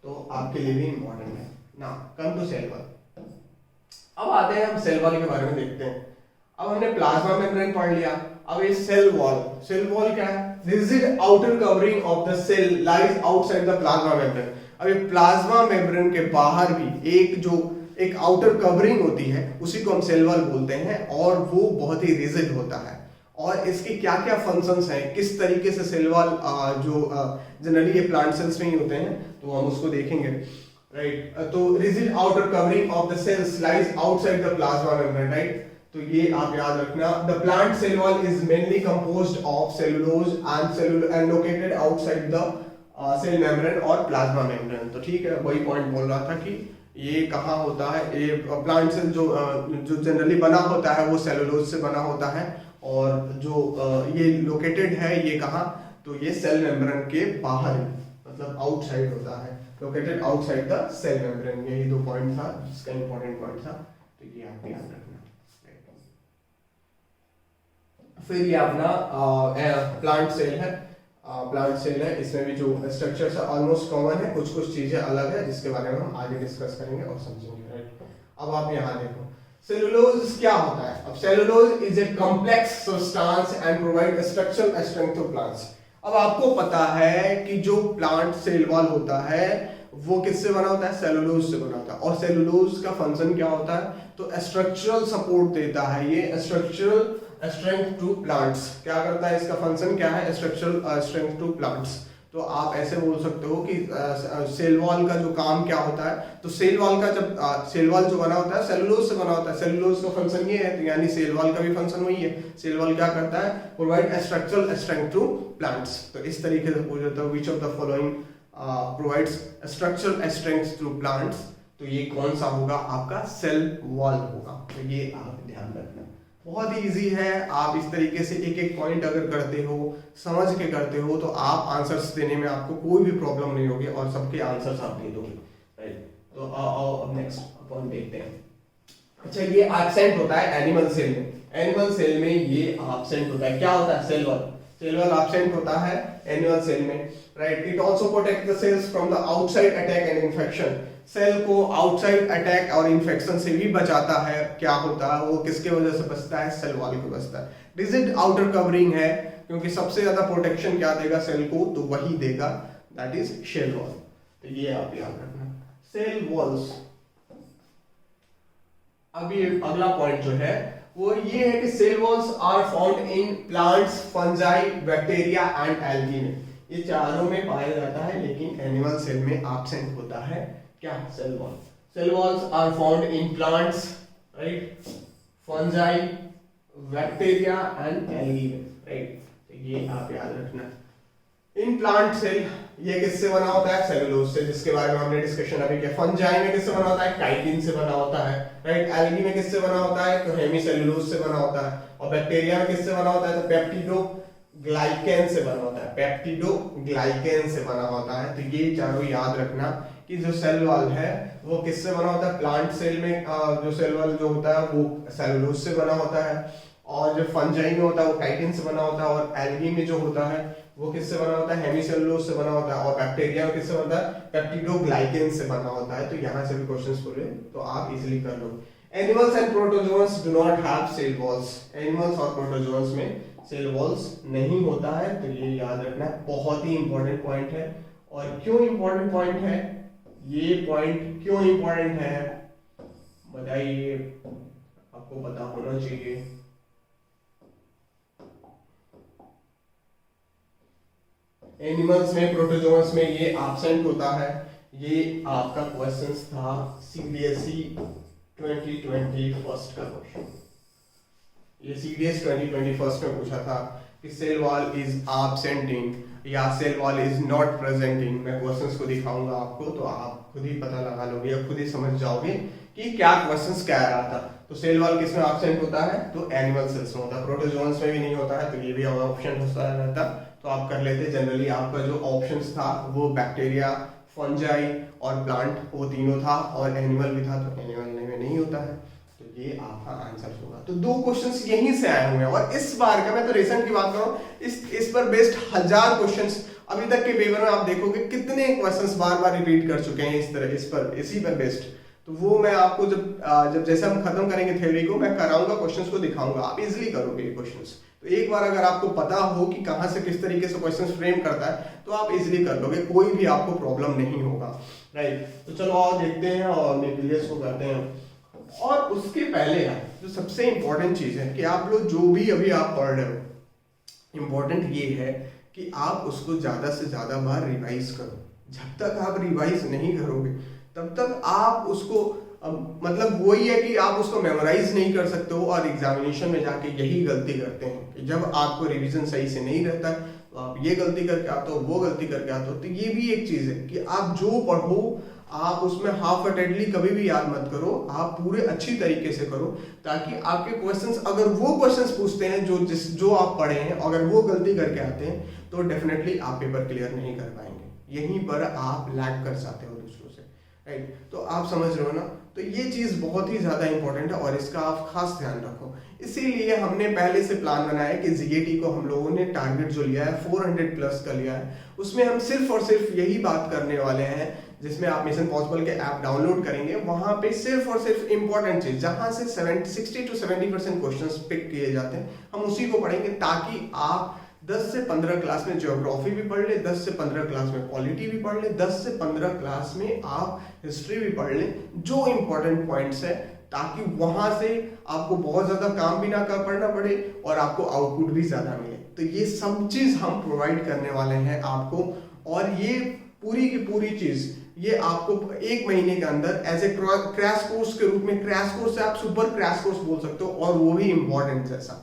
तो आपके लिए भी इंपॉर्टेंट है ना। Come to cell wall. अब आते हैं हम सेल वॉल के बारे में देखते हैं। अब हमने प्लाज्मा मेम्ब्रेन पढ़ लिया, अब ये सेल वॉल। सेल वॉल क्या है? Rigid outer covering of the cell lies outside the plasma membrane. अब ये प्लाज्मा मेम्ब्रेन के बाहर भी एक आउटर कवरिंग होती है, उसी को हम सेल वॉल बोलते हैं, और वो बहुत ही रिजिड होता है। और इसके क्या क्या फंक्शंस हैं, किस तरीके से सेल वॉल जो जनरली ये प्लांट सेल्स में ही होते हैं, तो हम उसको देखेंगे, राइट? तो rigid outer covering of the cells lies outside the plasma membrane, right? तो ये आप याद रखना। The plant cell wall is mainly composed of cellulose and located outside the cell membrane और प्लाज्मा मेम्ब्रेन। तो ठीक है, वही पॉइंट बोल रहा था कि ये कहाँ होता है। ये प्लांट सेल जो जनरली बना होता है वो सेलुलोज से बना होता है, और जो ये लोकेटेड है ये कहाँ, तो ये सेल मेम्ब्रेन के बाहर, मतलब आउटसाइड होता है, located outside the cell membrane. यही दो पॉइंट था जिसका इंपॉर्टेंट पॉइंट था, तो ये आप याद रखना। फिर ये अपना प्लांट सेल है। प्लांट सेल है, इसमें भी जो स्ट्रक्चर्स है ऑलमोस्ट कॉमन है, कुछ कुछ चीजें अलग है जिसके बारे में हम आगे डिस्कस करेंगे और समझेंगे, राइट? अब आप यहाँ देखो सेलुलोज क्या होता है। अब cellulose is a complex substance and provide structural strength to plants. अब आपको पता है कि जो प्लांट सेल वॉल होता है वो किससे बना होता है? सेलुलोज से बना होता है। और सेलुलोज का फंक्शन क्या होता है? तो स्ट्रक्चरल सपोर्ट देता है, ये स्ट्रक्चरल स्ट्रेंथ टू प्लांट्स। क्या करता है, इसका फंक्शन क्या है? Structural strength to plants. तो आप ऐसे बोल सकते हो कि सेल वॉल का जो काम क्या होता है, तो सेल वॉल का जब सेल वॉल जो बना होता है सेलुलोज से बना होता है, सेलुलोज का फंक्शन ये है, तो यानी सेल वॉल का भी फंक्शन वही है। सेल वॉल क्या करता है? Provide structural strength to plants. तो इस तरीके से पूछ जाता है which of the following provides structural strength to plants. तो ये कौन सा होगा? आपका सेल वॉल होगा। तो ये आप ध्यान रखना, बहुत ही इजी है। आप इस तरीके से एक एक पॉइंट अगर करते हो, समझ के करते हो, तो आप आंसर्स देने में आपको कोई भी प्रॉब्लम नहीं होगी और सबके आंसर्स आप दे दोगे, राइट? तो आओ अब नेक्स्ट पॉइंट देखते हैं। अच्छा, ये एब्सेंट होता है एनिमल सेल में। एनिमल सेल में ये एब्सेंट होता है। क्या होता है? Cell wall. Cell wall absent होता है एनिमल सेल में, right? It also protect the cells from the outside attack and infection. Cell को आउटसाइड अटैक और इन्फेक्शन से भी बचाता है। क्या होता है वो, किसके वजह से बचता है? सेल वॉल की बचता है। रिजिड आउटर कवरिंग है, क्योंकि सबसे ज्यादा प्रोटेक्शन क्या देगा सेल को, तो वही देगा, दैट इज सेल वॉल। तो ये आप याद रखना, सेल वॉल्स। अब ये अगला पॉइंट जो है वो ये है कि cell walls are found in plants, fungi, bacteria and algae में। ये चारों में पाया जाता है, लेकिन एनिमल सेल में एब्सेंट होता है क्या? Cell wall. Cell walls are found in plants, right, fungi, bacteria and algae में, राइट? तो ये आप याद रखना। इन प्लांट सेल ये किससे बना होता है? सेलुलोज से, जिसके बारे में हमने डिस्कशन अभी किया। फंजाई में किससे बना होता है? काइटिन से बना होता है, राइट? एल्गी में किससे बना होता है? तो हेमीसेलुलोज से बना होता है। और बैक्टीरिया में किससे बना होता है? तो पेप्टिडोग्लाइकेन से बना होता है, पेप्टिडोग्लाइकेन से बना होता है। तो ये चारों याद रखना कि जो सेल वॉल है वो किससे बना होता है? प्लांट सेल में जो सेल वॉल जो होता है वो सेलुलोज से बना होता है, और जो फंजाई में होता है वो काइटिन से बना होता है, और एल्गी में जो होता है वो किससे बना होता है? हेमीसेलुलोज से बना होता है, और बैक्टीरिया में किससे बनता है? पेप्टिडोग्लाइकेन से बना होता है। तो यहाँ से भी क्वेश्चंस पूरे तो आप इजीली कर लो। Animals and protozoans do not have cell walls. Animals और प्रोटोजोअन्स में सेल वॉल्स नहीं होता है। तो ये याद रखना, बहुत ही इंपॉर्टेंट पॉइंट है। और क्यों इंपॉर्टेंट पॉइंट है ये? पॉइंट क्यों इंपॉर्टेंट है बताइए, आपको पता होना चाहिए। एनिमल्स में, प्रोटोजोअन्स में ये एब्सेंट होता है। ये आपका क्वेश्चन था सीबीएसई 2020 फर्स्ट का क्वेश्चन। ये सीडीएस 2020 फर्स्ट में पूछा था कि सेल वॉल इज एब्सेंटिंग या cell wall is not presenting. मैं क्वेश्चंस को दिखाऊंगा आपको, तो आप खुद ही पता लगा लोगे या खुद ही समझ जाओगे कि क्या क्वेश्चंस क्या आ रहा था। तो सेल वॉल किसमें एब्सेंट होता है? तो एनिमल सेल्स में होता है। प्रोटोजोअन्स में भी नहीं होता है, तो ये भी ऑप्शन होता रहता। तो आप कर लेते। जनरली आपका जो ऑप्शंस था वो बैक्टीरिया, फंजाई और प्लांट, वो तीनों था, और एनिमल भी था, तो एनिमल में नहीं होता है। तो ये आपका आंसर होगा। तो 2 क्वेश्चंस यहीं से आए हुए हैं, और इस बार का, मैं तो रिसेंट की बात कर रहा हूँ, इस पर बेस्ड 1000 क्वेश्चंस अभी तक के पेपर में आप देखोगे कितने क्वेश्चंस बार बार रिपीट कर चुके हैं इस तरह, इसी पर बेस्ड। तो वो मैं आपको जब जैसे हम खत्म करेंगे थ्योरी को, मैं कराऊंगा, क्वेश्चंस को दिखाऊंगा, आप इजिली करोगे ये क्वेश्चंस। तो एक बार अगर आपको पता हो कि कहाँ से किस तरीके से क्वेश्चंस फ्रेम करता है, तो आप इजिली कर लोगे, कोई भी आपको प्रॉब्लम नहीं होगा, राइट। तो चलो और देखते हैं और न्यूक्लियस को करते हैं। और उसके पहले जो सबसे इंपॉर्टेंट चीज है कि आप लोग जो भी अभी आप पढ़ रहे हो, इंपॉर्टेंट ये है कि आप उसको ज्यादा से ज्यादा बार रिवाइज करो। जब तक आप रिवाइज नहीं करोगे तब तक आप उसको मतलब वही है कि आप उसको मेमोराइज नहीं कर सकते हो, और एग्जामिनेशन में जाके यही गलती करते हैं कि जब आपको रिवीजन सही से नहीं रहता है तो आप ये गलती करके आते हो, वो गलती करके आते हो। तो ये भी एक चीज है कि आप जो पढ़ो आप उसमें हाफ अटेडली कभी भी याद मत करो, आप पूरे अच्छी तरीके से करो, ताकि आपके क्वेश्चंस, अगर वो क्वेश्चंस पूछते हैं जो आप पढ़े हैं, अगर वो गलती करके आते हैं तो डेफिनेटली आप पेपर क्लियर नहीं कर पाएंगे। यहीं पर आप लैग कर जाते हो दूसरों से, राइट। तो आप समझ रहे हो ना। तो ये चीज बहुत ही ज्यादा इंपॉर्टेंट है, और इसका आप खास ध्यान रखो। इसीलिए हमने पहले से प्लान बनाया कि जीएटी को हम लोगों ने टारगेट जो लिया है 400 प्लस का लिया है, उसमें हम सिर्फ और सिर्फ यही बात करने वाले हैं, जिसमें आप मिशन पॉसिबल के ऐप डाउनलोड करेंगे, वहां पे सिर्फ और सिर्फ इंपॉर्टेंट चीज जहां से 60 to 70% क्वेश्चंस पिक किए जाते हैं, हम उसी को पढ़ेंगे, ताकि आप 10 से 15 क्लास में ज्योग्राफी भी पढ़ ले, 10 से 15 क्लास में पॉलिटी भी पढ़ ले, 10 से 15 क्लास में आप हिस्ट्री भी पढ़ ले, जो इंपॉर्टेंट पॉइंट्स है, ताकि वहां से आपको बहुत ज्यादा काम भी ना करना पड़े और आपको आउटपुट भी ज्यादा मिले। तो ये सब चीज हम प्रोवाइड करने वाले हैं आपको, और ये पूरी की पूरी चीज ये आपको 1 महीने के अंदर एज ए क्रैश कोर्स के रूप में, क्रैश कोर्स से आप सुपर क्रैश कोर्स बोल सकते हो, और वो भी इंपॉर्टेंट जैसा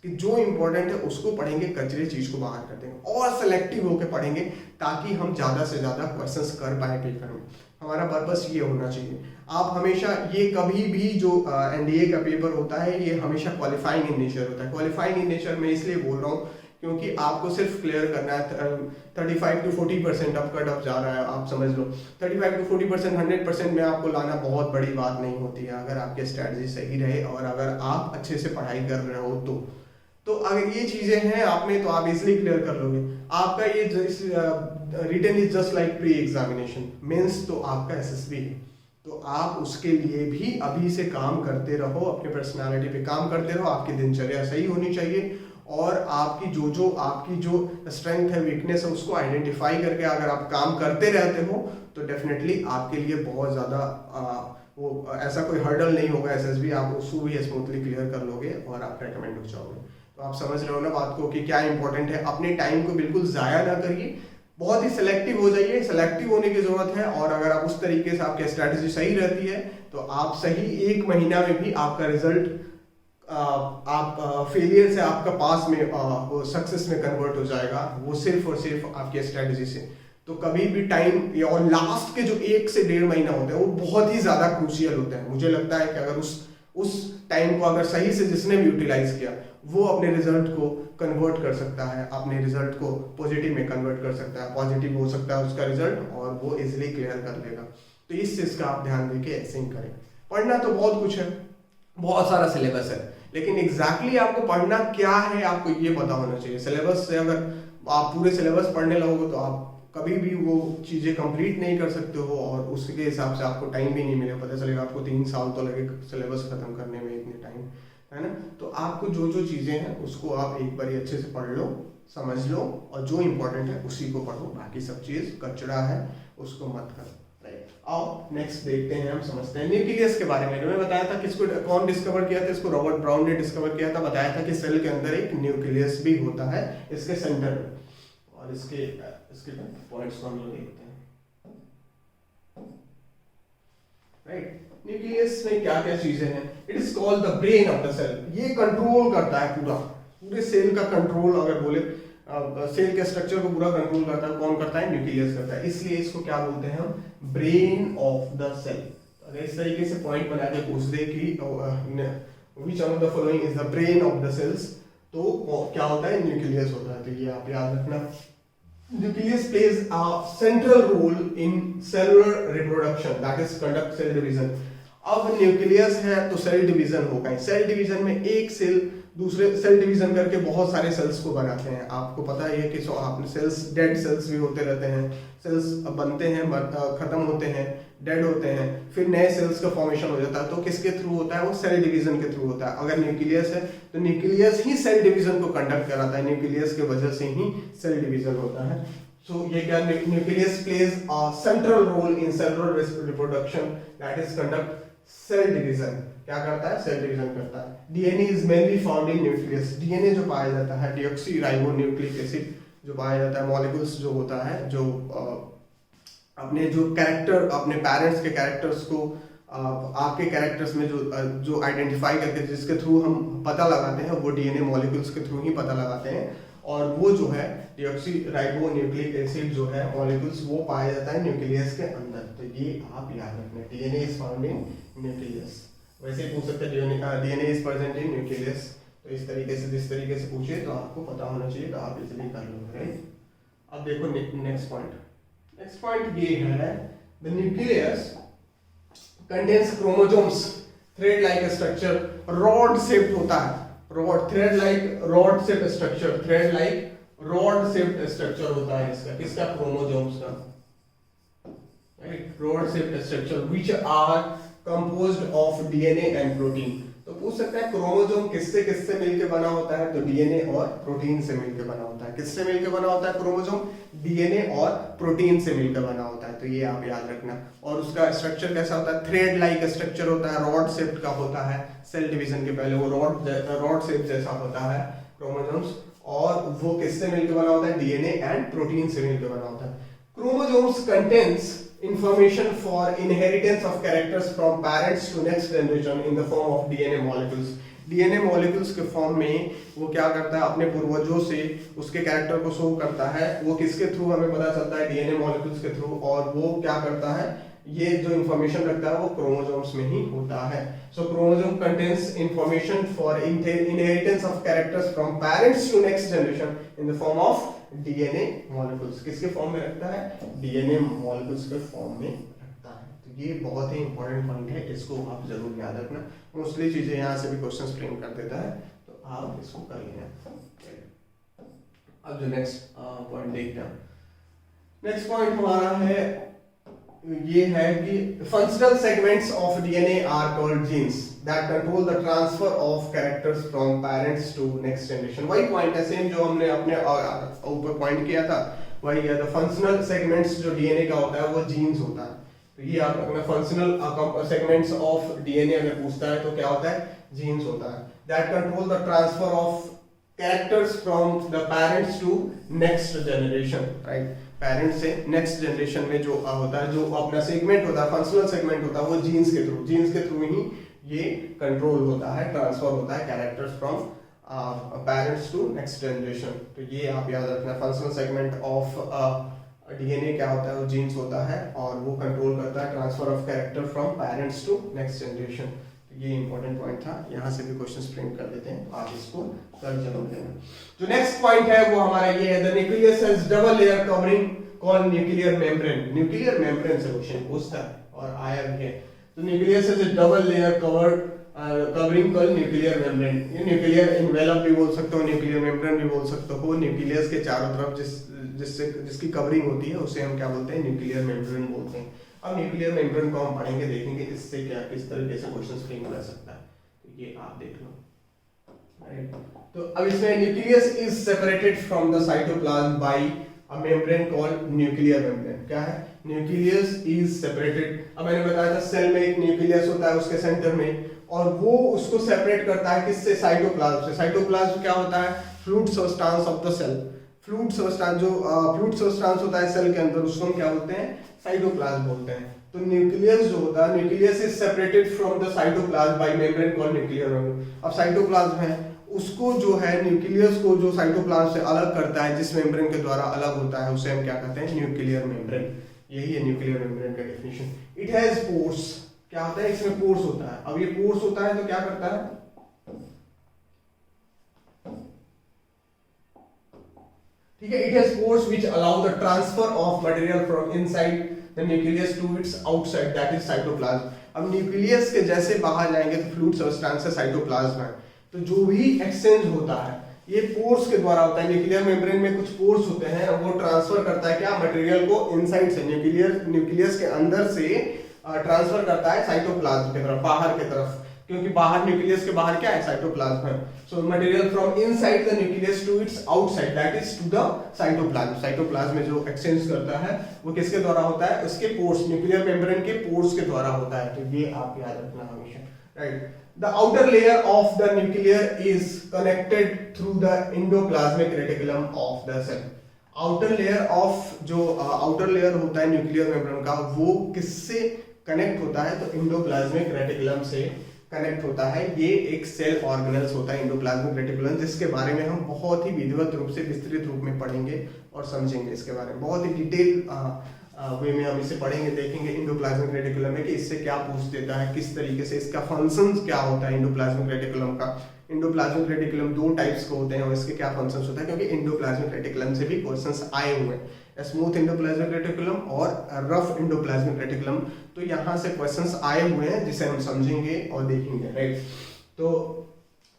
कि जो इंपॉर्टेंट है उसको पढ़ेंगे, कचरे चीज को बाहर कर देंगे, और सेलेक्टिव होकर पढ़ेंगे, ताकि हम ज्यादा से ज्यादा क्वेश्चंस कर पाए पेपर में। हमारा पर्पस ये होना चाहिए। आप हमेशा ये कभी भी जो एनडीए का पेपर होता है, ये हमेशा क्वालिफाइंग इन नेचर होता है। क्वालिफाइंग इन नेचर में इसलिए बोल रहा हूँ क्योंकि आपको सिर्फ क्लियर करना है 35 to 40% अब कट ऑफ जा रहा है, आप समझ लो 35 to 40%, 100% में आपको लाना बहुत बड़ी बात नहीं होती है, अगर आपकी स्ट्रैटेजी सही रहे और अगर आप अच्छे से पढ़ाई कर रहे हो तो अगर ये चीजें हैं आप में, तो आप इजिली क्लियर कर लोगे। आपका ये written is just like pre examination, mains तो आपका एसएसबी है, तो आप उसके लिए भी अभी से काम करते रहो, अपने पर्सनालिटी पे काम करते रहो, आपकी दिनचर्या सही होनी चाहिए, और आपकी जो स्ट्रेंथ है, वीकनेस है, उसको आइडेंटिफाई करके अगर आप काम करते रहते हो तो डेफिनेटली आपके लिए बहुत ज़्यादा वो ऐसा कोई हर्डल नहीं होगा एसएसबी, आप उसको भी स्मूथली क्लियर कर लोगे और आप रेकमेंड हो जाओगे। तो आप समझ रहे हो ना बात को कि क्या इंपॉर्टेंट है। अपने टाइम को बिल्कुल ज़ाया ना करिए, बहुत ही सिलेक्टिव हो जाइए, सिलेक्टिव होने की जरूरत है, और अगर आप उस तरीके से आपकी स्ट्रैटेजी सही रहती है तो आप सही 1 महीना में भी आपका रिजल्ट आप फेलियर से आपका पास में वो सक्सेस में कन्वर्ट हो जाएगा, वो सिर्फ और सिर्फ आपकी स्ट्रैटेजी से। तो कभी भी टाइम और लास्ट के जो 1 से 1.5 महीना होते हैं वो बहुत ही ज्यादा क्रूशियल होते हैं। मुझे लगता है कि अगर उस टाइम को अगर सही से जिसने भी यूटिलाइज किया वो अपने रिजल्ट को कन्वर्ट कर सकता है, अपने रिजल्ट को पॉजिटिव में कन्वर्ट कर सकता है, पॉजिटिव हो सकता है उसका रिजल्ट, और वो इजिली क्लियर कर लेगा। तो इस चीज का आप ध्यान देके ऐसे ही करें। पढ़ना तो बहुत कुछ है, बहुत सारा सिलेबस है, लेकिन एग्जैक्टली आपको पढ़ना क्या है आपको ये पता होना चाहिए। सिलेबस से अगर आप पूरे सिलेबस पढ़ने लगोगे तो आप कभी भी वो चीज़ें कंप्लीट नहीं कर सकते हो, और उसके हिसाब से आपको टाइम भी नहीं मिलेगा। पता चलेगा आपको 3 साल तो लगे सिलेबस खत्म करने में, इतने टाइम है ना। तो आपको जो चीज़ें हैं उसको आप एक बार अच्छे से पढ़ लो, समझ लो, और जो इम्पोर्टेंट है उसी को पढ़ो, बाकी सब चीज़ कचरा है उसको मत करो, राइट। आओ नेक्स्ट देखते हैं, हम समझते हैं न्यूक्लियस के बारे में। मैंने बताया था किसको कौन डिस्कवर किया था, इसको रॉबर्ट ब्राउन ने डिस्कवर किया था। बताया था कि सेल के अंदर एक न्यूक्लियस भी होता है इसके सेंटर में, और इसके पॉइंट्स को हम लोग देखते हैं, राइट। न्यूक्लियस में क्या क्या चीजें हैं? It is called the brain of the cell. ये कंट्रोल करता है पूरे सेल का कंट्रोल। अगर बोले सेल के स्ट्रक्चर को पूरा कंट्रोल करता है, कौन करता है? न्यूक्लियस करता है। इसलिए इसको क्या बोलते हैं हम? Brain of the cell. अगर इस तरीके से पॉइंट बना के पूछ दे कि which one of the following is the brain of the cells, तो क्या होता है? न्यूक्लियस होता है। तो ये आप याद रखना। Nucleus plays a central role in cellular reproduction, that is conduct cell division. अब न्यूक्लियस है तो सेल डिवीजन होगा। सेल डिवीजन में एक सेल दूसरे सेल डिवीजन करके बहुत सारे सेल्स को बनाते हैं। आपको पता है कि आपने सेल्स, डेड सेल्स भी होते रहते हैं, सेल्स बनते हैं, खत्म होते हैं, डेड होते हैं, फिर नए सेल्स का फॉर्मेशन हो जाता है। तो किसके थ्रू होता है? वो सेल डिवीजन के थ्रू होता है। अगर न्यूक्लियस है तो न्यूक्लियस ही सेल डिवीजन को कंडक्ट कराता है, न्यूक्लियस की वजह से ही सेल डिवीजन होता है। सो ये क्या? Nucleus plays a central role in cellular reproduction, that is conduct cell division. क्या करता है? सेल डिवीजन करता है। DNA is mainly found in nucleus. DNA जो पाया जाता है, डीऑक्सीराइबोन्यूक्लिक एसिड जो पाया जाता है, मॉलिक्यूल्स जो होता है, जो अपने जो कैरेक्टर, अपने पेरेंट्स के कैरेक्टर्स को आपके कैरेक्टर्स में जो आइडेंटिफाई करके, जिसके थ्रू हम पता लगाते हैं, वो डीएनए मॉलिक्यूल्स के थ्रू ही पता लगाते हैं। और वो जो है डीऑक्सीराइबोन्यूक्लिक एसिड जो है मॉलिक्यूल्स, वो पाया जाता है न्यूक्लियस के अंदर। तो ये आप याद रखना, DNA is found in nucleus. वैसे ही पूछ सकते हैं DNA is present in nucleus. तो इस तरीके से, जिस तरीके से पूछे तो आपको पता होना चाहिए, तो आप इजीली कर लोगे, राइट। अब देखो नेक्स्ट पॉइंट। नेक्स्ट पॉइंट ये है, the nucleus contains chromosomes, thread like structure, rod shaped होता है। Thread like rod shaped structure, thread like rod shaped structure होता है इसका, किसका? क्रोमोसोम्स का, right. Rod shaped structure which are composed of DNA and protein. तो पूछ सकता है क्रोमोसोम किससे किससे मिलकर बना होता है? तो डीएनए और प्रोटीन से मिलकर बना होता है। किससे मिलकर बना होता है क्रोमोसोम? डीएनए और प्रोटीन से मिलकर बना होता है। तो ये आप याद रखना। और उसका स्ट्रक्चर कैसा होता है? थ्रेड लाइक स्ट्रक्चर होता है, रॉड शेप्ड का होता है। सेल डिवीजन के पहले वो रॉड शेप जैसा होता है क्रोमोसोम्स, और वो किससे मिलकर बना होता है? डीएनए एंड प्रोटीन से मिलकर बना होता है। Chromosomes contains information for inheritance of characters from parents to next generation in the form of DNA molecules. DNA molecules के फॉर्म में वो क्या करता है? अपने पूर्वजों से उसके कैरेक्टर को शो करता है। वो किसके थ्रू हमें पता चलता है? डीएनए मॉलिक्यूल्स के थ्रू। और वो क्या करता है? ये जो इंफॉर्मेशन रखता है वो क्रोमोसोम्स में ही होता है। So chromosome contains information for inheritance of characters from parents to next generation in the form of DNA molecules. किसके फॉर्म में रखता है? डीएनए मॉलिक्यूल्स के फॉर्म में रखता है। तो ये बहुत ही इंपॉर्टेंट पॉइंट है, इसको आप जरूर याद रखना। मोस्टली चीजें यहाँ से भी क्वेश्चंस फ्रेम कर देता है, तो आप इसको कर लेना। अब जो नेक्स्ट पॉइंट देखते हैं, नेक्स्ट पॉइंट हमारा है, ये है कि functional segments of DNA are called genes that control the transfer of characters from parents to next generation. वही पॉइंट है सेम जो हमने अपने ऊपर पॉइंट किया था, वही है। द फंक्शनल सेगमेंट्स जो डीएनए का होता है वो जीन्स होता है। तो ये आप रखना, फंक्शनल सेगमेंट्स ऑफ डीएनए अगर पूछता है तो क्या होता है? जीन्स होता है। That control the transfer of characters from the parents to next generation, right. Parent से नेक्स्ट जनरेशन में जो होता है, जो अपना सेगमेंट होता है, फंक्शनल सेगमेंट होता है, वो जीन्स के थ्रू ही ये कंट्रोल होता है, ट्रांसफर होता है characters from parents to next generation. तो ये आप याद रखना, फंक्शनल सेगमेंट ऑफ डीएनए क्या होता है? वो जीन्स होता है, और वो कंट्रोल करता है transfer of character from parents to next generation. ये इंपॉर्टेंट पॉइंट था, यहाँ से भी क्वेश्चंस फ्रेम कर देते हैं, आप इसको कर जरूर लेना। जो नेक्स्ट पॉइंट है वो हमारा ये है, the nucleus has double layer covering called nuclear membrane. Nuclear membrane से क्वेश्चन पूछता है और आया भी है। तो nucleus has a double layer covering called nuclear membrane. ये न्यूक्लियर एनवेलप भी बोल सकते हो, न्यूक्लियर मेम्ब्रेन भी बोल सकते हो। न्यूक्लियस के चारों तरफ जिसकी कवरिंग होती है उसे हम क्या बोलते हैं? न्यूक्लियर मेम्ब्रेन बोलते हैं। अब न्यूक्लियर मेम्ब्रेन को हम पढ़ेंगे, देखेंगे इससे क्या किस तरीके से क्वेश्चंस फ्रेम कर सकता है। तो ये आप देख लो, राइट। तो अब इसमें nucleus is separated from the cytoplasm by a membrane called nuclear membrane. क्या है? Nucleus is separated. अब मैंने बताया था सेल में एक न्यूक्लियस होता है उसके सेंटर में, और वो उसको सेपरेट करता है किससे? साइटोप्लाज्म से। साइटोप्लाज्म क्या होता है? Fluid substance of the cell. Fluid substance, जो फ्लूइड सब्सटेंस होता है सेल के अंदर, उसको हम क्या बोलते हैं? साइटोप्लाज्म बोलते हैं। तो न्यूक्लियस जो होता है, nucleus is separated from the cytoplasm bye membrane called nuclear membrane. अब साइटोप्लाज्म है, उसको जो है न्यूक्लियस को जो साइटोप्लाज्म से अलग करता है, जिस मेम्ब्रेन के द्वारा अलग होता है, उसे हम क्या कहते हैं? Nuclear membrane. यही है न्यूक्लियर मेम्ब्रेन का डेफिनेशन। It has pores. क्या होता है? इसमें पोर्स होता है। अब ये पोर्स होता है तो क्या करता है? ठीक है, it has pores which allow the transfer of material from inside the nucleus to its outside, that is cytoplasm. अब न्यूक्लियस के जैसे बाहर जाएंगे तो फ्लूइड सब्सटेंस से साइटोप्लाज्म है, तो जो भी एक्सचेंज होता है ये पोर्स के द्वारा होता है। न्यूक्लियर मेम्ब्रेन में कुछ पोर्स होते हैं, वो ट्रांसफर करता है क्या? मटेरियल को इनसाइड से, न्यूक्लियस के अंदर से ट्रांसफर करता है साइटोप्लाज्म की तरफ, बाहर की तरफ, क्योंकि बाहर न्यूक्लियस के बाहर क्या है? साइटोप्लाज्म है। So material from inside the nucleus to its outside, that is to the cytoplasm. Cytoplasm में जो एक्सचेंज करता है वो किसके द्वारा होता है? उसके पोर्स, न्यूक्लियर मेम्ब्रेन के पोर्स के द्वारा होता है। तो ये आप याद रखना हमेशा, right. The outer layer of the nucleus is connected through the endoplasmic reticulum of the cell. Outer layer of जो outer layer होता है न्यूक्लियर मेम्ब्रेन का, वो किससे कनेक्ट होता है? तो एंडोप्लाज्मिक रेटिकुलम से कनेक्ट होता है। ये एक सेल ऑर्गेनल्स होता है एंडोप्लाज्मिक रेटिकुलम, जिसके बारे में हम बहुत ही विधिवत रूप से, विस्तृत रूप में पढ़ेंगे और समझेंगे। इसके बारे में बहुत ही डिटेल वे में हम इसे पढ़ेंगे, देखेंगे एंडोप्लाज्मिक रेटिकुलम में कि इससे क्या पूछ देता है, किस तरीके से इसका फंक्शंस क्या होता है एंडोप्लाज्मिक रेटिकुलम का। एंडोप्लाज्मिक रेटिकुलम दो टाइप्स के होते हैं और इसके क्या फंक्शंस होता है, क्योंकि एंडोप्लाज्मिक रेटिकुलम से भी क्वेश्चंस आए हुए हैं, स्मूथ एंडोप्लाज्मिक रेटिकुलम और रफ एंडोप्लाज्मिक रेटिकुलम। तो यहाँ से क्वेश्चंस आए हुए हैं जिसे हम समझेंगे और देखेंगे, राइट। तो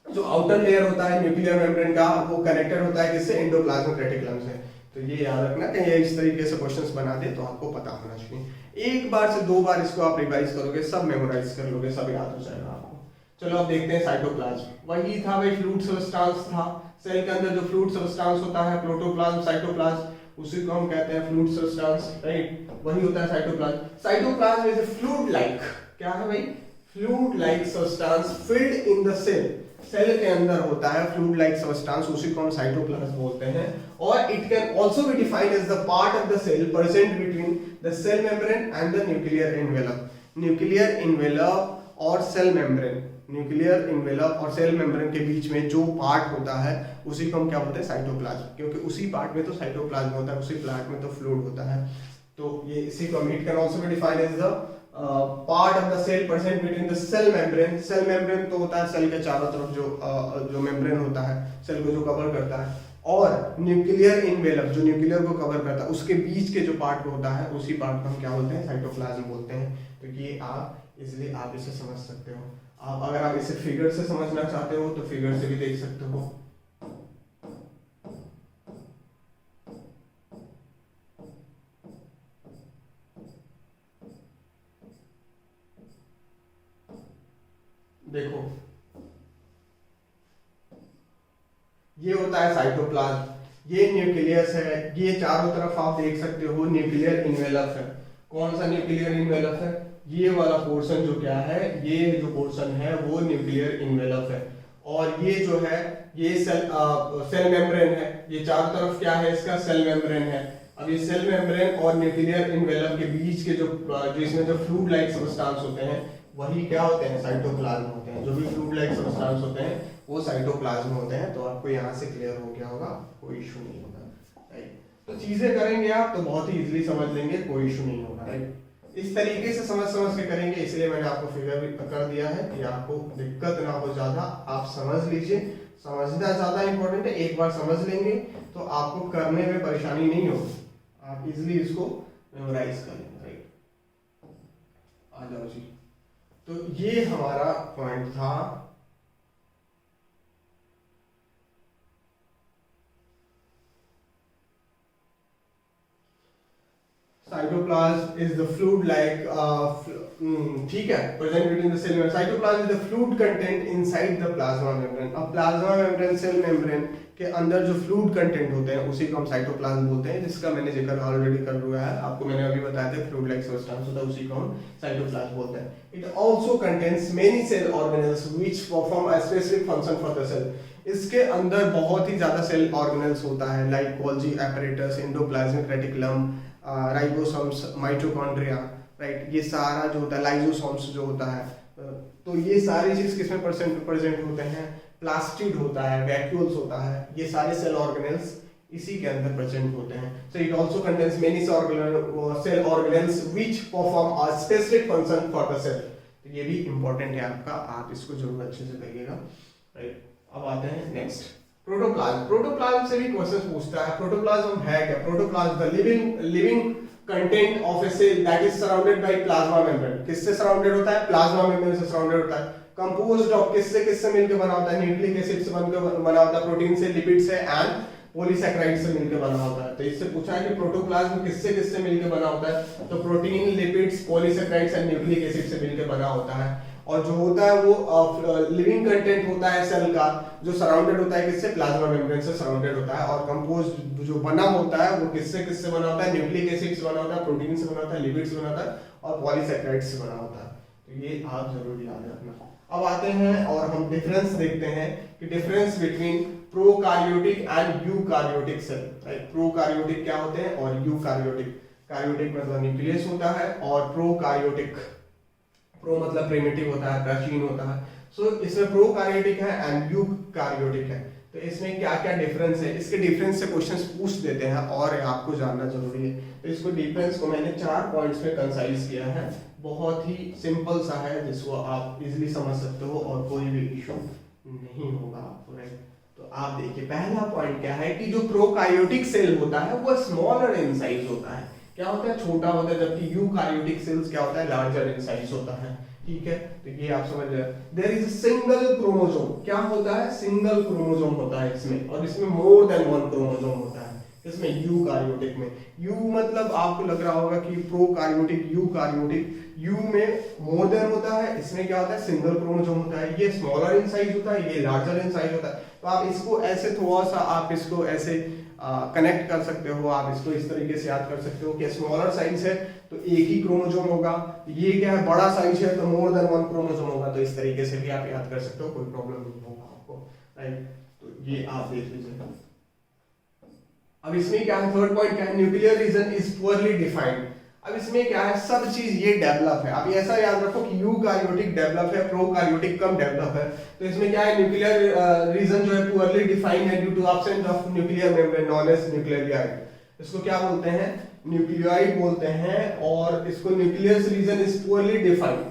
जो आउटर लेयर होता है न्यूक्लियर मेम्ब्रेन का, वो कनेक्टेड होता है किससे? एंडोप्लाज्मिक रेटिकुलम से। तो ये याद रखना, कहीं इस तरीके से क्वेश्चंस बना दे तो आपको पता होना चाहिए। एक बार से दो बार इसको आप रिवाइज करोगे, सब मेमोराइज कर लोगे, सब याद हो जाएगा आपको। चलो अब देखते हैं साइटोप्लाज्म। वही था भाई, फ्लूइड सब्सटेंस था सेल के अंदर, जो फ्लूइड सब्सटेंस होता है, प्रोटोप्लाज्म, साइटोप्लाज्म, उसी को हम कहते हैं फ्लूइड सब्सटेंस, राइट। वही होता है cytoplasm. Cytoplasm is a fluid like, क्या है भाई? Fluid like substance filled in the cell. Cell के अंदर होता है फ्लूइड लाइक सब्सटेंस, उसी को हम साइटोप्लाज्म बोलते हैं। और it can also be defined as the part of the cell present between the cell membrane and the nuclear envelope. Nuclear envelope और सेल मेम्ब्रेन, न्यूक्लियर एनवेलप और सेल मेम्ब्रेन के बीच में जो पार्ट होता है उसी को हम क्या बोलते हैं? साइटोप्लाज्म, क्योंकि उसी पार्ट में तो साइटोप्लाज्म होता है, उसी पार्ट में तो फ्लूइड होता है। तो ये इसी को it can also be defined as the part of the cell present between the cell membrane. Cell membrane तो होता है सेल के चारों तरफ जो मेम्ब्रेन होता है, सेल को जो कवर करता है, और न्यूक्लियर एनवेलप जो न्यूक्लियर को कवर करता है, उसके बीच के जो पार्ट होता है उसी पार्ट को हम क्या बोलते हैं? साइटोप्लाज्म बोलते हैं। तो ये आप इसलिए आप इसे समझ सकते हो। आप अगर आप इसे फिगर से समझना चाहते हो तो फिगर से भी देख सकते हो। देखो ये होता है साइटोप्लाज्म, ये न्यूक्लियस है, ये चारों तरफ आप देख सकते हो न्यूक्लियर एनवेलप है। कौन सा न्यूक्लियर एनवेलप है? ये वाला पोर्शन जो क्या है, ये जो पोर्शन है वो न्यूक्लियर एनवेलप है। और ये जो है ये सेल मेम्ब्रेन है, ये चारों तरफ क्या है इसका? सेल मेम्ब्रेन है। अब ये सेल मेम्ब्रेन और न्यूक्लियर एनवेलप के बीच के जो इसमें जो फ्लूइड लाइक सब्सटेंस होते हैं वही क्या होते हैं? साइटोप्लाज्म होते हैं। जो भी फ्लूइड लाइक सब्सटेंस होते हैं वो साइटोप्लाज्म होते हैं। तो आपको यहाँ से क्लियर हो गया होगा, कोई इशू नहीं होगा, राइट। तो चीजें करेंगे आप तो बहुत ही इजीली समझ लेंगे, कोई इशू नहीं होगा, राइट। इस तरीके से समझ के करेंगे, इसलिए मैंने आपको फिगर भी कर दिया है कि आपको दिक्कत ना हो ज्यादा, आप समझ लीजिए। समझना ज्यादा इंपॉर्टेंट है, एक बार समझ लेंगे तो आपको करने में परेशानी नहीं होगी, आप इजिली इसको मेमोराइज कर लेंगे, राइट। आ जाओ जी। तो ये हमारा पॉइंट था cytoplasm is the fluid like, ठीक है, present between the cell membrane. Cytoplasm is the fluid content inside the plasma membrane. अब प्लाज्मा मेम्ब्रेन सेल मेम्ब्रेन के अंदर जो फ्लूइड कंटेंट होते हैं उसी को हम साइटोप्लाज्म बोलते हैं, जिसका मैंने जिक्र ऑलरेडी कर लिया है, आपको मैंने अभी बताया था फ्लूइड लाइक सब्सटेंस होता है, उसी को हम साइटोप्लाज्म बोलते हैं। It also contains many cell organelles which perform a specific function for the cell. इसके अंदर बहुत ही ज्यादा सेल ऑर्गेनेल्स होता है, like Golgi apparatus, endoplasmic reticulum, ribosomes, mitochondria, right, ये सारा जो होता है, लाइसोसोम्स जो होता है, तो ये सारी चीज किसमें प्रेजेंट होते हैं, प्लास्टिड होता है, वैक्यूल्स होता है, ये सारे सेल ऑर्गेनेल्स इसी के अंदर प्रेजेंट होते हैं। So it also contains many cell organelles which perform a specific function for the cell. तो ये भी इंपॉर्टेंट है आपका, आप इसको जरूर अच्छे से करिएगा, राइट। अब आते हैं नेक्स्ट, प्रोटोप्लाज्म। प्रोटोप्लाज्म से भी क्वेश्चन पूछता है, प्रोटोप्लाज्म है क्या? Protoplasm the living content of a cell that is surrounded by plasma membrane. किससे सराउंडेड होता है? प्लाज्मा मेम्ब्रेन से सराउंडेड होता है। कंपोज्ड ऑफ किससे मिलकर बना होता है? न्यूक्लिक एसिड से बनकर बना होता है, प्रोटीन से, लिपिड से एंड पॉलीसैकेराइड से मिलकर बना होता है। तो इससे पूछा है कि प्रोटोप्लाज्म किससे मिलकर बना होता है? तो protein, lipids, polysaccharides and nucleic acid से मिलकर बना होता है। और जो होता है वो लिविंग कंटेंट होता है सेल का, जो सराउंडेड होता है किससे? प्लाज्मा मेम्ब्रेन से सराउंडेड होता है। और कंपोज्ड जो बना होता है वो किससे बना होता है? न्यूक्लिक एसिड से बना होता है, प्रोटीन से बना होता है, लिपिड से बना होता है और पॉलीसैकेराइड से बना होता है। तो ये आप जरूर याद रखना। अब आते हैं और हम डिफरेंस देखते हैं कि difference between prokaryotic and eukaryotic cell, right. Prokaryotic क्या होते हैं और यूकार्योटिक। कार्योटिक मतलब न्यूक्लियस होता है और प्रोकार्योटिक, प्रो मतलब प्रिमिटिव होता है, प्राचीन होता है। सो इसमें प्रोकार्योटिक है एंड यूकार्योटिक है। तो इसमें क्या क्या डिफरेंस है, इसके डिफरेंस से क्वेश्चंस पूछ देते हैं और आपको जानना जरूरी है। तो इसको डिफरेंस को मैंने 4 पॉइंट्स में कंसाइज किया है, बहुत ही सिंपल सा है जिसको आप इजीली समझ सकते हो और कोई भी इशू नहीं होगा आपको, राइट। तो आप देखिए पहला पॉइंट क्या है कि जो प्रोकार्योटिक सेल होता है वो स्मॉलर इन साइज होता है। क्या होता है? छोटा होता है, जबकि यूकार्योटिक सेल्स क्या होता है? लार्जर इन साइज होता है, ठीक है। तो ये आप समझ रहे हैं। There is single chromosome. क्या होता है? सिंगल क्रोमोसोम होता है इसमें, और इसमें मोर देन 1 क्रोमोसोम होता है इसमें, यूकार्योटिक में। यू मतलब आपको लग रहा होगा कि प्रोकार्योटिक, यूकार्योटिक, यू में मोर देन होता है, इसमें क्या होता है? सिंगल क्रोमोसोम होता है। ये स्मॉलर इन साइज होता है, ये लार्जर इन साइज होता है। तो आप इसको ऐसे थोड़ा सा आप इसको ऐसे कनेक्ट कर सकते हो, आप इसको इस तरीके से याद कर सकते हो कि स्मॉलर साइज है तो एक ही क्रोमोसोम होगा, ये क्या है? बड़ा साइज है तो मोर देन 1 क्रोमोसोम होगा। तो इस तरीके से भी आप याद कर सकते हो, कोई प्रॉब्लम नहीं होगा आपको, राइट। तो ये आप देख लीजिए। अब इसमें क्या है? थर्ड पॉइंट क्या है? Nuclear region is poorly defined. अब इसमें क्या है? सब चीज ये डेवलप है। अब ऐसा याद रखो कि यूकार्योटिक डेवलप है, प्रोकार्योटिक कम डेवलप है। तो इसमें क्या है? न्यूक्लियर रीजन जो है पुअरली डिफाइंड है due to absence of nuclear membrane known as nucleoid. इसको क्या बोलते हैं? न्यूक्लियोइड बोलते हैं। और इसको nuclear region is poorly defined,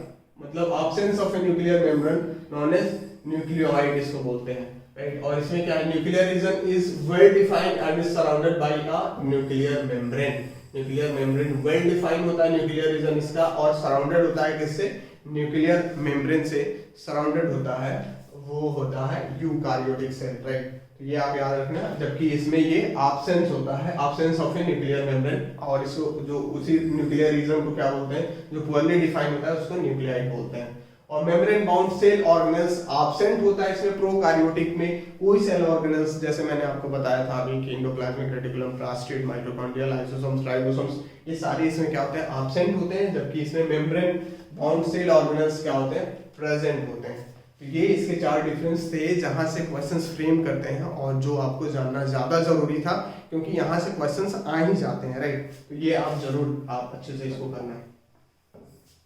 मतलब absence of a nuclear membrane known as nucleoid इसको बोलते हैं, राइट। और इसमें क्या है? Nuclear region is well defined and is surrounded bye a nuclear membrane. Nuclear membrane well defined होता है न्यूक्लियर रीजन इसका, और सराउंडेड होता है किससे? न्यूक्लियर मेम्ब्रेन से सराउंडेड होता है, वो होता है यूकार्योटिक सेल, राइट। ये आप याद रखना। जबकि इसमें ये एब्सेंस होता है, absence of a nuclear membrane, और इसको जो उसी न्यूक्लियर रीजन को क्या बोलते हैं? जो पुअरली डिफाइंड होता है उसको न्यूक्लियोइड बोलते हैं। और membrane bound cell organelles absent होता है इसमें प्रोकार्योटिक में। कोई सेल ऑर्गेनेल्स जैसे मैंने आपको बताया था अभी कि endoplasmic reticulum, plastid, mitochondria, lysosomes, ribosomes, ये सारे इसमें क्या होते हैं? एब्सेंट होते हैं। जबकि इसमें मेम्ब्रेन बाउंड सेल ऑर्गेनेल्स क्या होते हैं? प्रेजेंट होते हैं। तो ये इसके 4 डिफरेंस थे जहां से क्वेश्चंस फ्रेम करते हैं, और जो आपको जानना ज्यादा जरूरी था क्योंकि यहाँ से क्वेश्चंस आ ही जाते हैं, राइट। तो ये आप जरूर आप अच्छे से इसको करना है,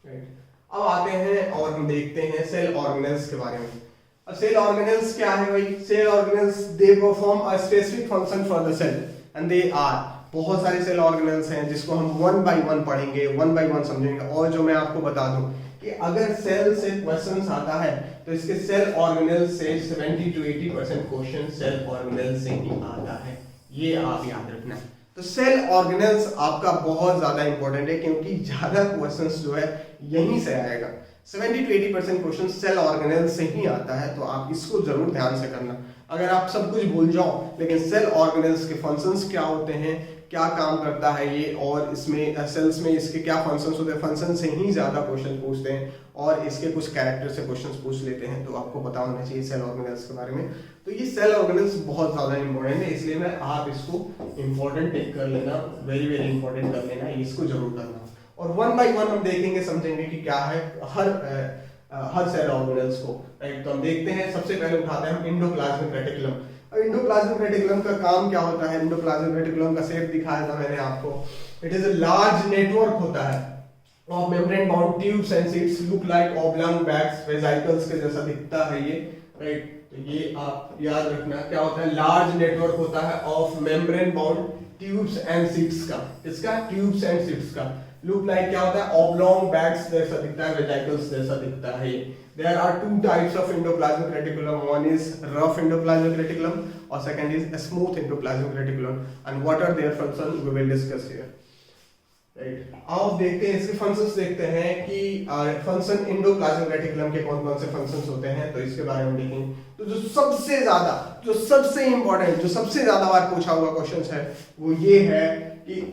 राइट। अब आते हैं और हम देखते हैं सेल ऑर्गेनेल्स के बारे में। अब सेल ऑर्गेनेल्स क्या है भाई? Cell organelles they perform a specific function for the cell and they are, बहुत सारे सेल ऑर्गेनेल्स हैं जिसको हम 1 बाय 1 पढ़ेंगे, 1 बाय 1 समझेंगे। और जो मैं आपको बता दूं कि अगर सेल से क्वेश्चंस आता है तो इसके सेल ऑर्गेनेल से 70 to 80% क्वेश्चन सेल ऑर्गेनेल से ही आता है, ये आप याद रखना। तो सेल ऑर्गेनेल्स आपका बहुत ज्यादा इंपॉर्टेंट है क्योंकि ज्यादा क्वेश्चंस जो है यहीं से आएगा। 70 to 80% क्वेश्चन सेल ऑर्गेनेल से ही आता है, तो आप इसको जरूर ध्यान से करना। अगर आप सब कुछ भूल जाओ लेकिन सेल ऑर्गेनेल्स के फंक्शंस क्या होते हैं, क्या काम करता है ये, और इसमें सेल्स में इसके क्या फंक्शंस होते हैं, फंक्शन से ही ज़्यादा क्वेश्चन पूछते हैं और इसके कुछ कैरेक्टर से क्वेश्चन पूछ लेते हैं। तो आपको पता होना चाहिए सेल ऑर्गेनेल्स के बारे में। तो ये सेल ऑर्गेनेल्स बहुत ज़्यादा इंपॉर्टेंट है, इसलिए मैं आप इसको इंपॉर्टेंट टेक कर लेना, वेरी वेरी इंपॉर्टेंट कर लेना, इसको जरूर करना। और वन बाय वन हम देखेंगे, समझेंगे कि क्या है हर सेल ऑर्गेनेल्स को, राइट। तो हम देखते हैं, सबसे पहले उठाते हैं हम इंडोप्लाज्मिक रेटिकुलम। इंडोप्लाज्मिक रेटिकुलम का काम क्या होता है? इंडोप्लाज्मिक रेटिकुलम का शेप दिखाया था मैंने आपको। It is a large network होता है of membrane bound tubes and seats, look like oblong bags, vesicles के जैसा दिखता है ये, राइट। तो ये आप याद रखना क्या होता है, लार्ज नेटवर्क होता है of membrane bound tubes and seats का, इसका ट्यूब्स एंड सीट्स का। लुक लाइक क्या होता है, ऑब्लॉन्ग बैग्स जैसा दिखता है, वेसिकल्स जैसा दिखता है ये। There are two types of endoplasmic reticulum. One is rough endoplasmic reticulum, or second is a smooth endoplasmic reticulum. And what are their functions? We will discuss here. Right. अब देखते हैं इसके functions, देखते हैं कि function endoplasmic reticulum के कौन-कौन से functions होते हैं, तो इसके बारे में देखेंगे। तो जो सबसे important, जो सबसे ज्यादा बार पूछा हुआ क्वेश्चन है वो ये है कि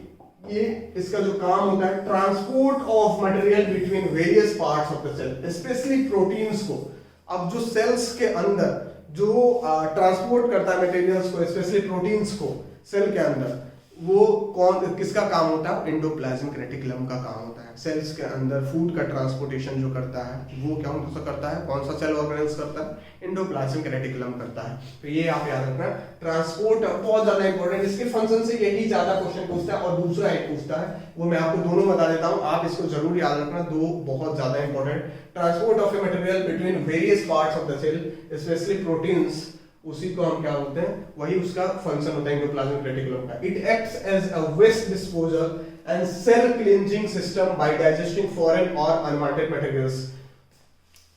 ये इसका जो काम होता है, transport of material between various parts of the cell, specially proteins को। अब जो सेल्स के अंदर जो ट्रांसपोर्ट करता है मटेरियल्स को, स्पेशली प्रोटीन्स को सेल के अंदर, वो किसका काम होता है? एंडोप्लाज्मिक रेटिकुलम का काम होता है। सेल्स के अंदर फूड का ट्रांसपोर्टेशन जो करता है वो क्या करता है, कौन सा सेल ऑर्गेनेल्स करता है? एंडोप्लाज्मिक रेटिकुलम करता है। तो ये आप याद रखना, ट्रांसपोर्ट बहुत ज्यादा इंपॉर्टेंट, इसके फंक्शन से यही ज्यादा क्वेश्चन पूछता है। और दूसरा एक पूछता है, वो मैं आपको दोनों बता देता हूँ, आप इसको जरूर याद रखना, दो बहुत ज्यादा important. Transport of a material between various parts of the cell, specially proteins, उसी को हम क्या बोलते हैं, वही उसका फंक्शन होता है एंडोप्लाज्मिक रेटिकुलम का। It acts as a waste disposal and cell cleansing system by digesting foreign और अनवांटेड मटेरियल्स।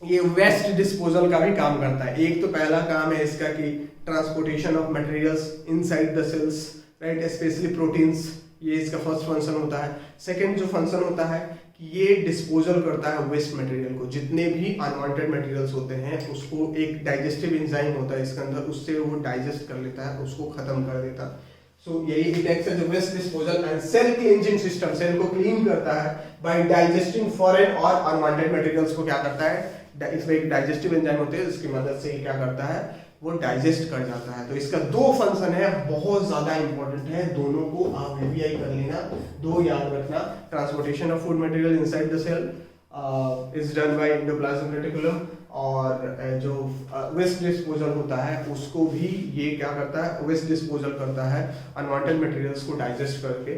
ये वेस्ट डिस्पोजल का भी काम करता है। एक तो पहला काम है इसका कि transportation of materials inside the cells, right, specially proteins, ये इसका फर्स्ट फंक्शन होता है। सेकंड जो फंक्शन होता है कि ये डिस्पोजल करता है वेस्ट मटेरियल को, जितने भी अनवांटेड मटेरियल्स होते हैं उसको एक डाइजेस्टिव एंजाइम होता है इसके अंदर, उससे वो डाइजेस्ट कर लेता है, उसको खत्म कर देता है। सो यही it acts as a waste disposal and cell cleansing system, cell को क्लीन करता है बाय डाइजेस्टिंग फॉरेन और अनवांटेड मटेरियल्स को क्या करता है, इसमें एक डाइजेस्टिव एंजाइम होते हैं जिसकी मदद से क्या करता है, वो डाइजेस्ट कर जाता है। तो इसका दो फंक्शन है, बहुत ज्यादा इंपॉर्टेंट है, दोनों को आप वीवीआई कर लेना, दो याद रखना। Transportation of food material inside the cell is done by endoplasmic reticulum, और जो वेस्ट डिस्पोजल होता है उसको भी ये क्या करता है, वेस्ट डिस्पोजल करता है, अनवांटेड मटेरियल्स को डाइजेस्ट करके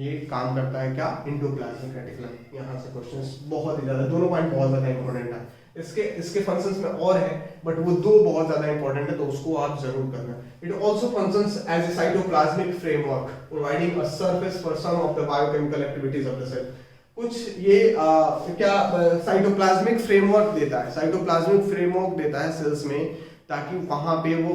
ये काम करता है क्या, एंडोप्लाज्मिक रेटिकुलम। यहाँ से क्वेश्चंस बहुत ही ज्यादा, दोनों पॉइंट बहुत ज्यादा इंपॉर्टेंट है। इसके फंक्शंस में और है, बट वो दो बहुत ज्यादा इंपॉर्टेंट है, तो उसको आप जरूर करना। It also functions as a cytoplasmic framework providing a surface for some of the biochemical activities of the cell. कुछ ये क्या साइटोप्लाज्मिक फ्रेमवर्क देता है, साइटोप्लाज्मिक फ्रेमवर्क देता है सेल्स में, ताकि वहां पे वो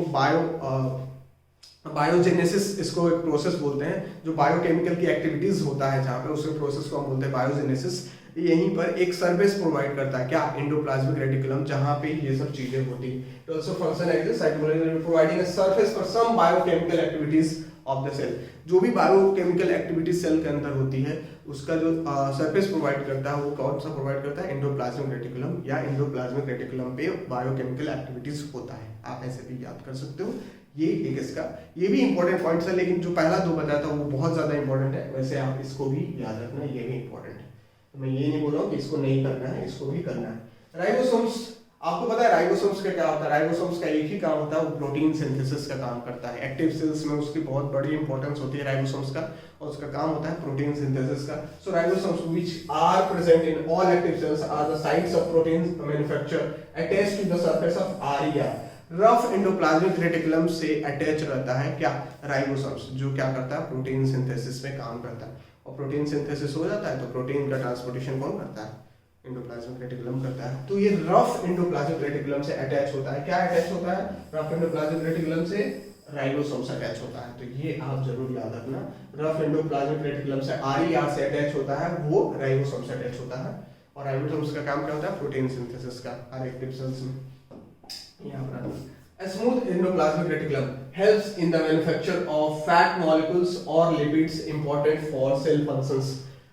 बायोजेनेसिस, इसको एक प्रोसेस बोलते हैं, जो बायोकेमिकल की एक्टिविटीज होता है जहाँ पे, उसके प्रोसेस को हम बोलते हैं बायोजेनेसिस। यहीं पर एक सर्विस प्रोवाइड करता है क्या, एंडोप्लाज्मिक रेटिकुलम, जहाँ पे ये सब चीजें होती है। तो also function as a cytoplasmic providing a surface for some biochemical activities of the cell. जो भी बायोकेमिकल एक्टिविटीज सेल के अंदर होती है उसका जो सरफेस प्रोवाइड करता है, वो कौन सा प्रोवाइड करता है, एंडोप्लाज्मिक रेटिकुलम, या एंडोप्लाज्मिक रेटिकुलम पे बायोकेमिकल एक्टिविटीज होता है। आप ऐसे भी याद कर सकते हो। ये एक इसका, ये भी इंपॉर्टेंट पॉइंट्स है, लेकिन जो पहला दो बताया था वो बहुत ज्यादा इंपॉर्टेंट है। वैसे आप इसको भी याद रखना, ये भी इंपॉर्टेंट है। तो मैं ये नहीं बोल रहा हूँ कि इसको नहीं करना है, इसको भी करना है। राइबोसोम्स, आपको पता है राइबोसोम्स का क्या होता है? राइबोसोम्स का एक ही काम होता है, वो प्रोटीन सिंथेसिस का काम करता है। एक्टिव सेल्स में उसकी बहुत बड़ी इंपॉर्टेंस होती है राइबोसोम्स का, और उसका काम होता है प्रोटीन सिंथेसिस का। So ribosomes which are present in all active cells are the sites of protein manufacture attached to the surface of RER. Rough endoplasmic reticulum से अटैच रहता है क्या, राइबोसोम्स, जो क्या करता है, प्रोटीन सिंथेसिस में काम करता है। और प्रोटीन सिंथेसिस हो जाता है तो प्रोटीन का ट्रांसपोर्टेशन कौन करता है, एंडोप्लाज्मिक रेटिकुलम करता है। तो ये रफ एंडोप्लाज्मिक रेटिकुलम से अटैच होता है, क्या अटैच होता है, रफ एंडोप्लाज्मिक रेटिकुलम से राइबोसोम्स अटैच होता है। तो ये आप जरूर याद रखना, रफ एंडोप्लाज्मिक रेटिकुलम से आरईआर से अटैच होता है, वो राइबोसोम से अटैच होता है। और राइबोसोम्स का काम क्या होता है, प्रोटीन सिंथेसिस का, हर एक्टिव सेल्स में। यहाँ पर A smooth endoplasmic reticulum helps in the manufacture of fat molecules or lipids important for cell functions.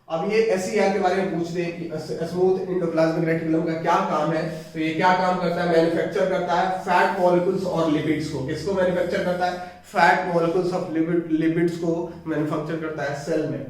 अब ये SER के बारे में पूछ दे कि स्मूथ एंडोप्लाज्मिक रेटिकुलम का क्या काम है, तो ये क्या काम करता है, मैन्युफैक्चर करता है फैट मॉलिक्यूल्स और लिपिड्स को। किसको मैन्युफैक्चर करता है? फैट मॉलिक्यूल्स ऑफ लिपिड्स को मैन्युफैक्चर करता है सेल में।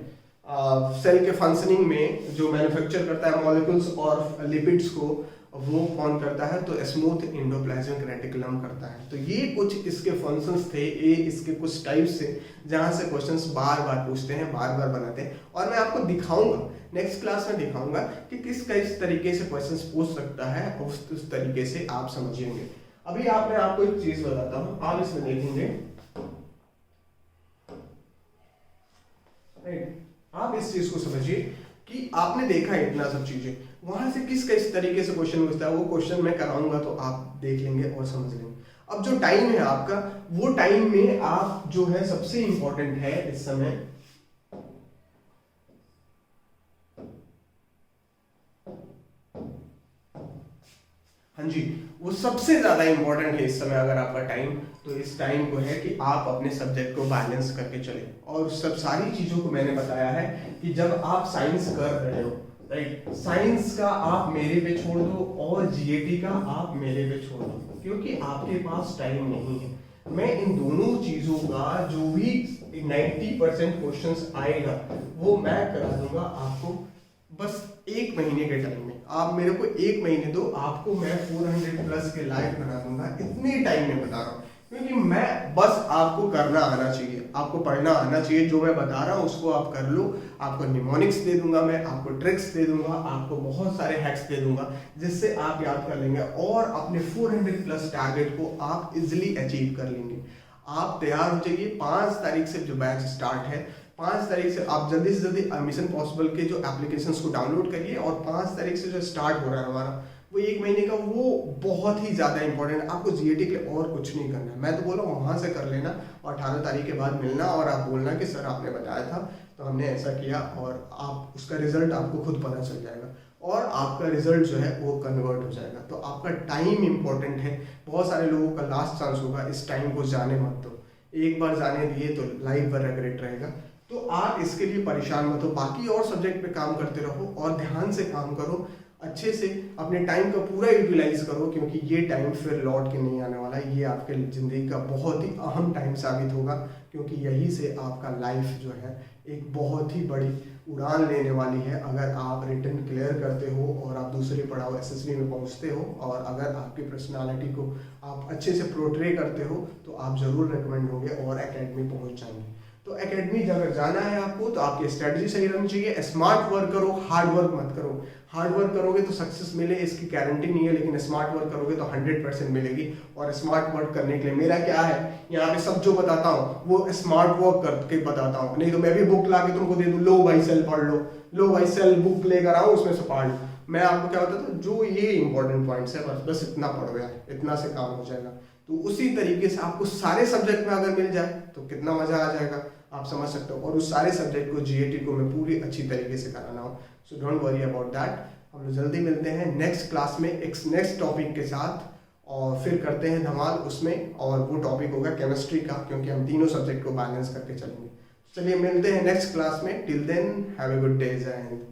सेल के फंक्शनिंग में जो मैन्युफैक्चर करता है मॉलिक्यूल्स और लिपिड्स को, वो कौन करता है? तो स्मूथ एंडोप्लाज्मिक रेटिकुलम करता है। तो ये कुछ इसके फंक्शंस थे, ये इसके कुछ टाइप्स से जहां से क्वेश्चंस बार बार पूछते हैं, बार बार बनाते हैं, और मैं आपको दिखाऊंगा नेक्स्ट क्लास में दिखाऊंगा कि किस तरीके से क्वेश्चंस पूछ सकता है, उस तरीके से आप समझेंगे। अभी मैं आपको एक चीज बताता हूं, आप इसमें देखेंगे, आप इस चीज को समझिए कि आपने देखा है इतना सब चीजें, वहां से किस तरीके से क्वेश्चन पूछता है, वो क्वेश्चन मैं कराऊंगा तो आप देख लेंगे और समझ लेंगे। अब जो टाइम है आपका, वो टाइम में आप जो है सबसे इंपॉर्टेंट है इस समय हाँ जी, वो सबसे ज्यादा इंपॉर्टेंट है इस समय अगर आपका टाइम, तो इस टाइम को है कि आप अपने सब्जेक्ट को बैलेंस करके चले। और सब सारी चीजों को मैंने बताया है कि जब आप साइंस कर रहे हो, राइट, साइंस का आप मेरे पे छोड़ दो और जीएटी का आप मेरे पे छोड़ दो, क्योंकि आपके पास टाइम नहीं है। मैं इन दोनों चीजों का जो भी 90% क्वेश्चंस आएगा वो मैं करा दूंगा आपको बस 1 महीने के टाइम में। आप मेरे को 1 महीने दो, आपको मैं 400 प्लस के लाइव बना दूंगा। इतने टाइम में बता रहा हूँ क्योंकि मैं बस आपको करना आना चाहिए, आपको पढ़ना आना चाहिए। जो मैं बता रहा हूँ उसको आप कर लो। आपको निमोनिक्स दे दूंगा, मैं आपको ट्रिक्स दे दूंगा, आपको बहुत सारे हैक्स दे दूंगा जिससे आप याद कर लेंगे और अपने 400 प्लस टारगेट को आप इजिली अचीव कर लेंगे। आप तैयार हो जाइए। 5 तारीख से जो बैच स्टार्ट है, 5 तारीख से आप जल्दी से जल्दी मिशन पॉसिबल के जो एप्लीकेशंस को डाउनलोड करिए, और 5 तारीख से जो स्टार्ट हो रहा है हमारा वो 1 महीने का, वो बहुत ही ज़्यादा इंपॉर्टेंट है। आपको जीएटी के लिए और कुछ नहीं करना है, मैं तो बोल रहा हूँ वहाँ से कर लेना और 18 तारीख के बाद मिलना और आप बोलना कि सर आपने बताया था तो हमने ऐसा किया, और आप उसका रिजल्ट आपको खुद पता चल जाएगा और आपका रिजल्ट जो है वो कन्वर्ट हो जाएगा। तो आपका टाइम इंपॉर्टेंट है। बहुत सारे लोगों का लास्ट चांस होगा, इस टाइम को जाने मत दो। एक बार जाने दिए तो लाइफ भर रिग्रेट रहेगा। तो आप इसके लिए परेशान मत हो, बाकी और सब्जेक्ट पे काम करते रहो और ध्यान से काम करो, अच्छे से अपने टाइम का पूरा यूटिलाइज करो, क्योंकि ये टाइम फिर लौट के नहीं आने वाला है। ये आपके ज़िंदगी का बहुत ही अहम टाइम साबित होगा, क्योंकि यही से आपका लाइफ जो है एक बहुत ही बड़ी उड़ान लेने वाली है। अगर आप रिटन क्लियर करते हो और आप दूसरे पड़ाव एसएसबी में पहुंचते हो, और अगर आपकी पर्सनालिटी को आप अच्छे से प्रोट्रे करते हो, तो आप ज़रूर रिकमेंड होंगे और एकेडमी पहुंच जाएंगे। तो एकेडमी अगर जाना है आपको, तो आपकी स्ट्रेटजी सही रहनी चाहिए। स्मार्ट वर्क करो, हार्ड वर्क मत करो। हार्ड वर्क करोगे तो सक्सेस मिले इसकी गारंटी नहीं है, लेकिन स्मार्ट वर्क करोगे तो 100% मिलेगी। और स्मार्ट वर्क करने के लिए मेरा क्या है, यहाँ पे सब जो बताता हूँ वो स्मार्ट वर्क करके बताता हूँ। नहीं तो मैं भी बुक ला के तुमको दे दूँ, लो भाई सेल पढ़ लो, लो भाई सेल बुक लेकर आओ उसमें से पढ़ लो। मैं आपको क्या बताता हूँ, जो ये इंपॉर्टेंट पॉइंट्स है बस इतना पढ़ो यार, इतना से काम हो जाएगा। तो उसी तरीके से आपको सारे सब्जेक्ट में अगर मिल जाए तो कितना मजा आ जाएगा, आप समझ सकते हो। और उस सारे सब्जेक्ट को जीएटी को मैं पूरी अच्छी तरीके से कराना हूँ। So don't worry about that. हम लोग जल्दी मिलते हैं नेक्स्ट क्लास में एक नेक्स्ट टॉपिक के साथ, और फिर करते हैं धमाल उसमें। और वो टॉपिक होगा केमिस्ट्री का, क्योंकि हम तीनों सब्जेक्ट को बैलेंस करके चलेंगे। चलिए मिलते हैं नेक्स्ट क्लास में। Till then have a good day, जय हिंद।